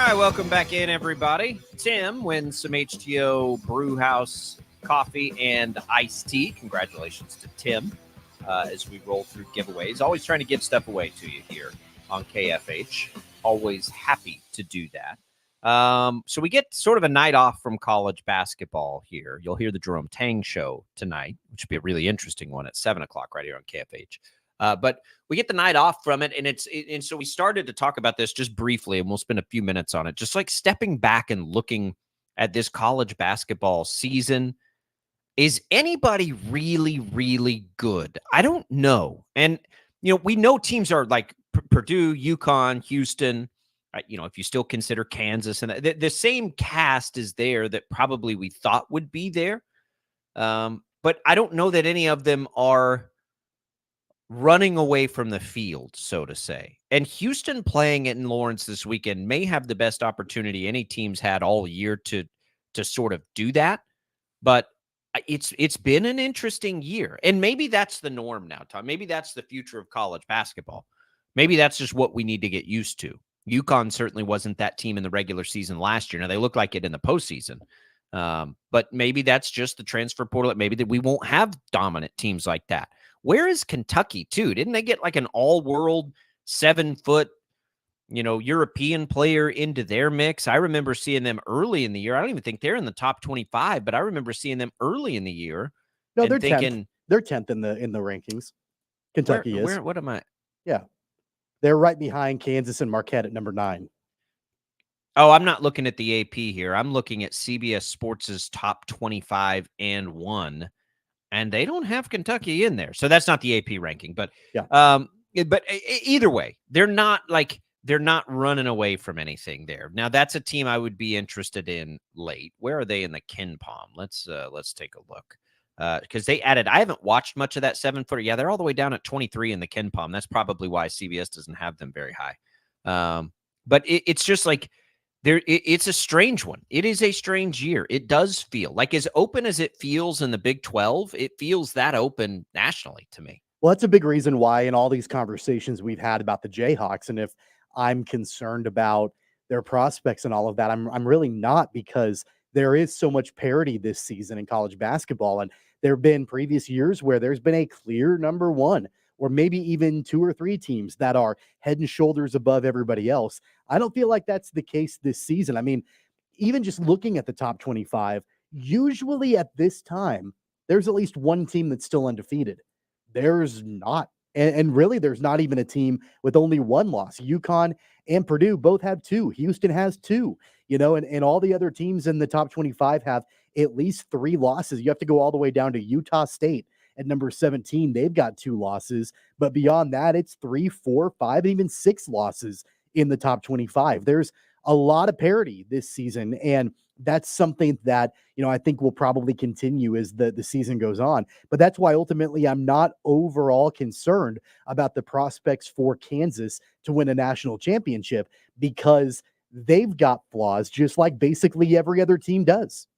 [SPEAKER 2] right, welcome back in, everybody. Tim wins some HTO Brewhouse coffee and iced tea. Congratulations to Tim as we roll through giveaways. Always trying to give stuff away to you here on KFH. Always happy to do that. So we get sort of a night off from college basketball here. You'll hear the Jerome Tang show tonight, which will be a really interesting one at 7 o'clock right here on KFH. But we get the night off from it, and so we started to talk about this just briefly, and we'll spend a few minutes on it, just like stepping back and looking at this college basketball season. Is anybody really, really good? I don't know. And, we know teams are like Purdue, UConn, Houston, if you still consider Kansas, and the same cast is there that probably we thought would be there. But I don't know that any of them are running away from the field, so to say. And Houston playing it in Lawrence this weekend may have the best opportunity any team's had all year to sort of do that. But it's been an interesting year. And maybe that's the norm now, Tom. Maybe that's the future of college basketball. Maybe that's just what we need to get used to. UConn certainly wasn't that team in the regular season last year. Now, they look like it in the postseason. But maybe that's just the transfer portal. Maybe that we won't have dominant teams like that. Where is Kentucky, too? Didn't they get like an all-world 7-foot, European player into their mix? I remember seeing them early in the year. I don't even think they're in the top 25, but I remember seeing them early in the year.
[SPEAKER 3] No, they're thinking 10th. They're 10th in the rankings. Kentucky is.
[SPEAKER 2] What am I?
[SPEAKER 3] Yeah. They're right behind Kansas and Marquette at number 9.
[SPEAKER 2] Oh, I'm not looking at the AP here. I'm looking at CBS Sports' top 25 and 1. And they don't have Kentucky in there. So that's not the AP ranking. But but either way, they're not running away from anything there. Now, that's a team I would be interested in late. Where are they in the Ken Palm? Let's take a look. Because they added, I haven't watched much of that 7-footer. Yeah, they're all the way down at 23 in the Ken Palm. That's probably why CBS doesn't have them very high. But it's just like, it's a strange one. It is a strange year. It does feel like as open as it feels in the Big 12, it feels that open nationally to me.
[SPEAKER 3] Well, that's a big reason why in all these conversations we've had about the Jayhawks, and if I'm concerned about their prospects and all of that, I'm really not, because there is so much parity this season in college basketball. And there have been previous years where there's been a clear number one, or maybe even 2 or 3 teams that are head and shoulders above everybody else. I don't feel like that's the case this season. I mean, even just looking at the top 25, usually at this time, there's at least one team that's still undefeated. There's not. And really, there's not even a team with only 1 loss. UConn and Purdue both have 2. Houston has 2, and all the other teams in the top 25 have at least 3 losses. You have to go all the way down to Utah State at number 17. They've got 2 losses. But beyond that, it's 3, 4, 5, and even 6 losses in the top 25. There's a lot of parity this season. And that's something that, I think will probably continue as the season goes on. But that's why ultimately I'm not overall concerned about the prospects for Kansas to win a national championship, because they've got flaws just like basically every other team does.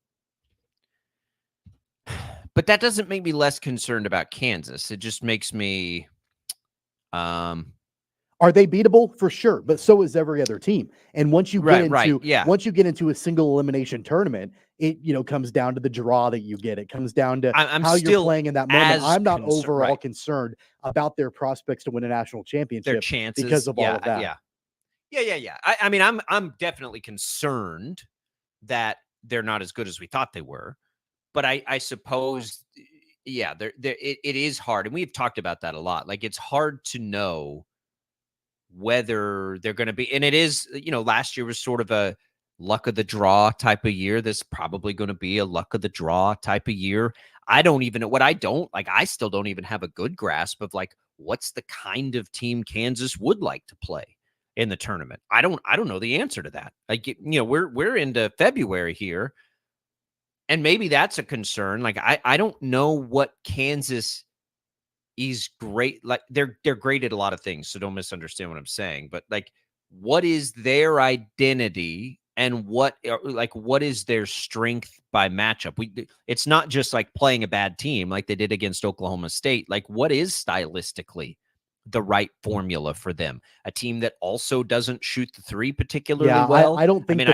[SPEAKER 2] But that doesn't make me less concerned about Kansas. It just makes me
[SPEAKER 3] Are they beatable? For sure, but so is every other team. And once you get once you get into a single elimination tournament, it comes down to the draw that you get. It comes down to how you're playing in that moment. I'm not overall concerned about their prospects to win a national championship,
[SPEAKER 2] their chances,
[SPEAKER 3] because of all of that.
[SPEAKER 2] Yeah. I mean, I'm definitely concerned that they're not as good as we thought they were. But I suppose, it is hard, and we've talked about that a lot. Like, it's hard to know whether they're going to be, and it is, last year was sort of a luck of the draw type of year. This is probably going to be a luck of the draw type of year. I don't even know I still don't even have a good grasp of like, what's the kind of team Kansas would like to play in the tournament. I don't know the answer to that. Like, we're into February here, and maybe that's a concern. Like, I don't know what Kansas is great. Like, they're great at a lot of things, so don't misunderstand what I'm saying. But like, what is their identity, and what is their strength by matchup? It's not just like playing a bad team like they did against Oklahoma State. Like, what is stylistically the right formula for them. A team that also doesn't shoot the three particularly
[SPEAKER 3] Yeah,
[SPEAKER 2] well.
[SPEAKER 3] I don't think
[SPEAKER 2] mean,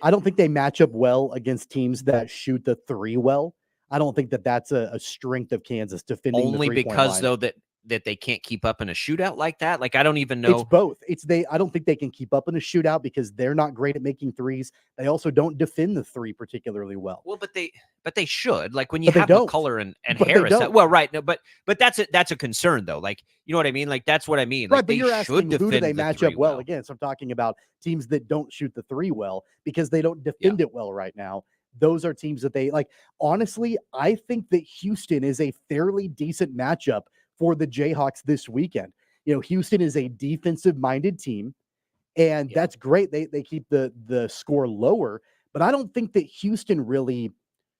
[SPEAKER 3] I don't think they match up well against teams that shoot the three well. I don't think that that's a strength of Kansas defending the
[SPEAKER 2] only
[SPEAKER 3] 3-point
[SPEAKER 2] because
[SPEAKER 3] line.
[SPEAKER 2] though that they can't keep up in a shootout like that. Like I don't even
[SPEAKER 3] It's
[SPEAKER 2] know.
[SPEAKER 3] both. I don't think they can keep up in a shootout because they're not great at making threes. They also don't defend the three particularly well.
[SPEAKER 2] Well, but they should. Like when you
[SPEAKER 3] But they
[SPEAKER 2] have
[SPEAKER 3] don't.
[SPEAKER 2] McCullough and
[SPEAKER 3] But they
[SPEAKER 2] Harris.
[SPEAKER 3] don't.
[SPEAKER 2] Well, right. No, but that's a concern though. Like, you know what I mean? Like that's what I mean.
[SPEAKER 3] Right,
[SPEAKER 2] Like
[SPEAKER 3] but
[SPEAKER 2] they
[SPEAKER 3] you're
[SPEAKER 2] should
[SPEAKER 3] asking who do they
[SPEAKER 2] defend the
[SPEAKER 3] match
[SPEAKER 2] three
[SPEAKER 3] up well against? I'm talking about teams that don't shoot the three well because they don't defend it well right now. Those are teams that they like. Honestly, I think that Houston is a fairly decent matchup for the Jayhawks this weekend. You know, Houston is a defensive-minded team, and that's great. They keep the score lower, but I don't think that Houston really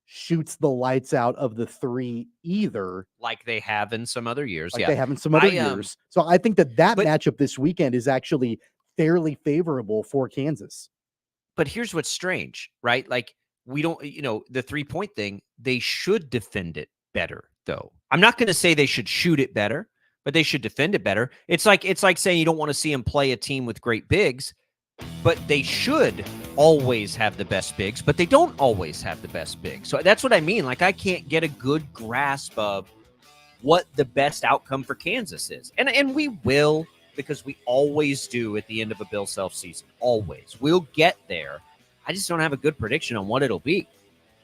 [SPEAKER 3] shoots the lights out of the three either,
[SPEAKER 2] like they have in some other years.
[SPEAKER 3] like they have in some other years. So I think that
[SPEAKER 2] but-
[SPEAKER 3] matchup this weekend is actually fairly favorable for Kansas.
[SPEAKER 2] But here's what's strange, right? Like we don't, the 3-point thing, they should defend it better, though. I'm not going to say they should shoot it better, but they should defend it better. It's like saying you don't want to see them play a team with great bigs, but they should always have the best bigs, but they don't always have the best bigs. So that's what I mean. Like I can't get a good grasp of what the best outcome for Kansas is. And we will, because we always do at the end of a Bill Self season. Always. We'll get there. I just don't have a good prediction on what it'll be.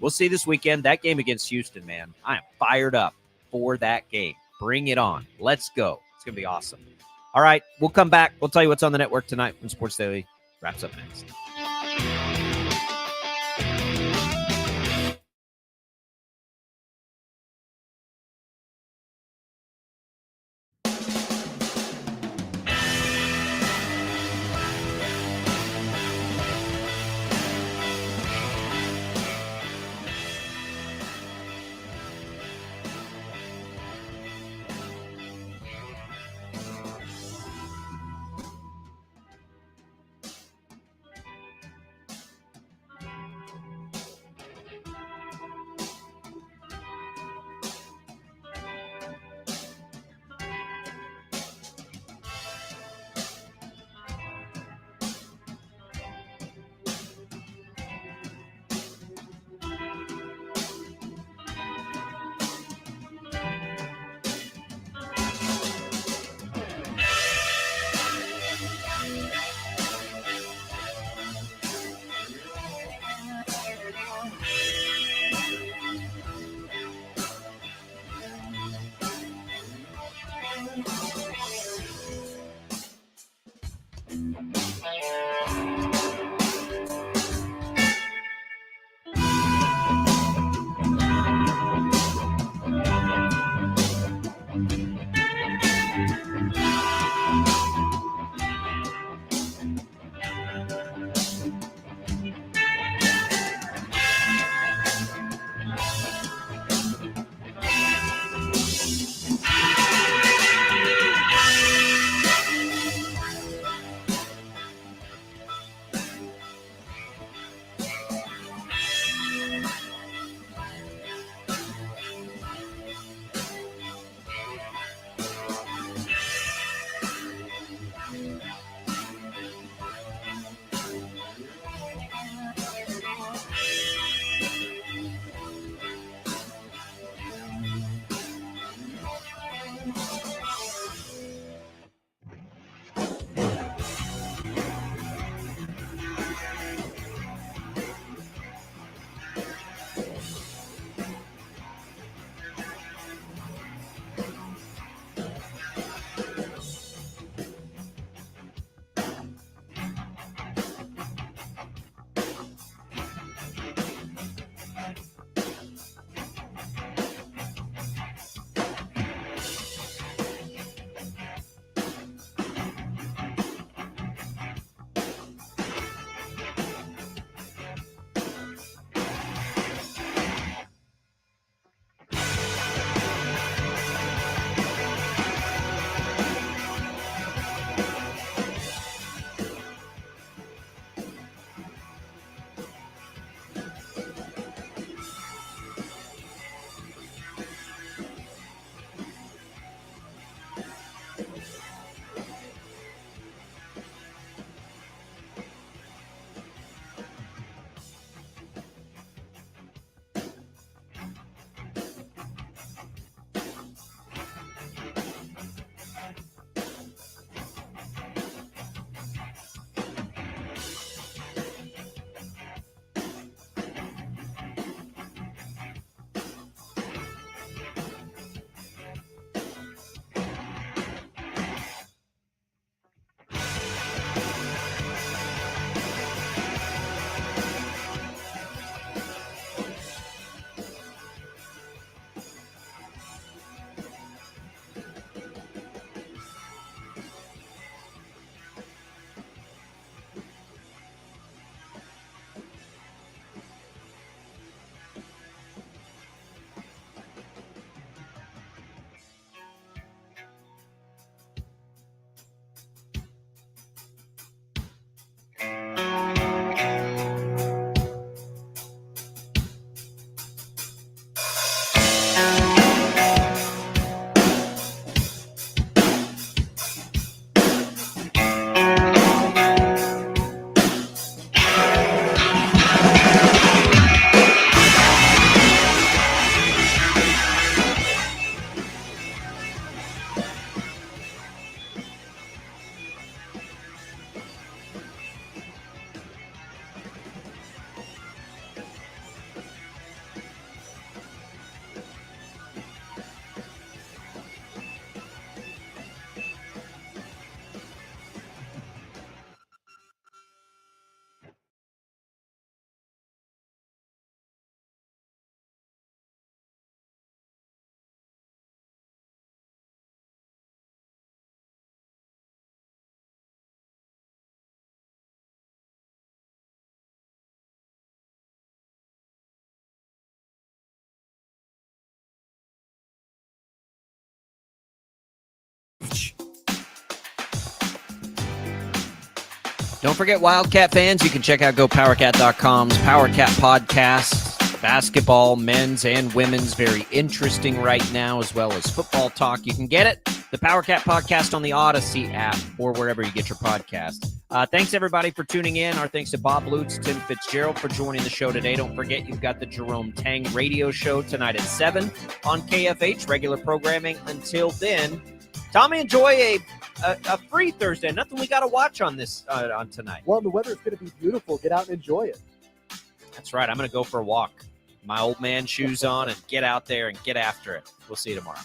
[SPEAKER 2] We'll see this weekend. That game against Houston, man. I am fired up for that game. Bring it on. Let's go. It's going to be awesome. All right. We'll come back. We'll tell you what's on the network tonight when Sports Daily wraps up next. Don't forget, Wildcat fans, you can check out GoPowerCat.com's PowerCat podcast. Basketball, men's and women's, very interesting right now, as well as football talk. You can get it, the PowerCat podcast, on the Odyssey app or wherever you get your podcast. Thanks, everybody, for tuning in. Our thanks to Bob Lutz, Tim Fitzgerald for joining the show today. Don't forget, you've got the Jerome Tang radio show tonight at 7 on KFH, regular programming. Until then, Tommy, enjoy a free Thursday. Nothing we got to watch on this on tonight.
[SPEAKER 3] Well, the weather's going to be beautiful. Get out and enjoy it.
[SPEAKER 2] That's right. I'm going to go for a walk. My old man shoes on and get out there and get after it. We'll see you tomorrow.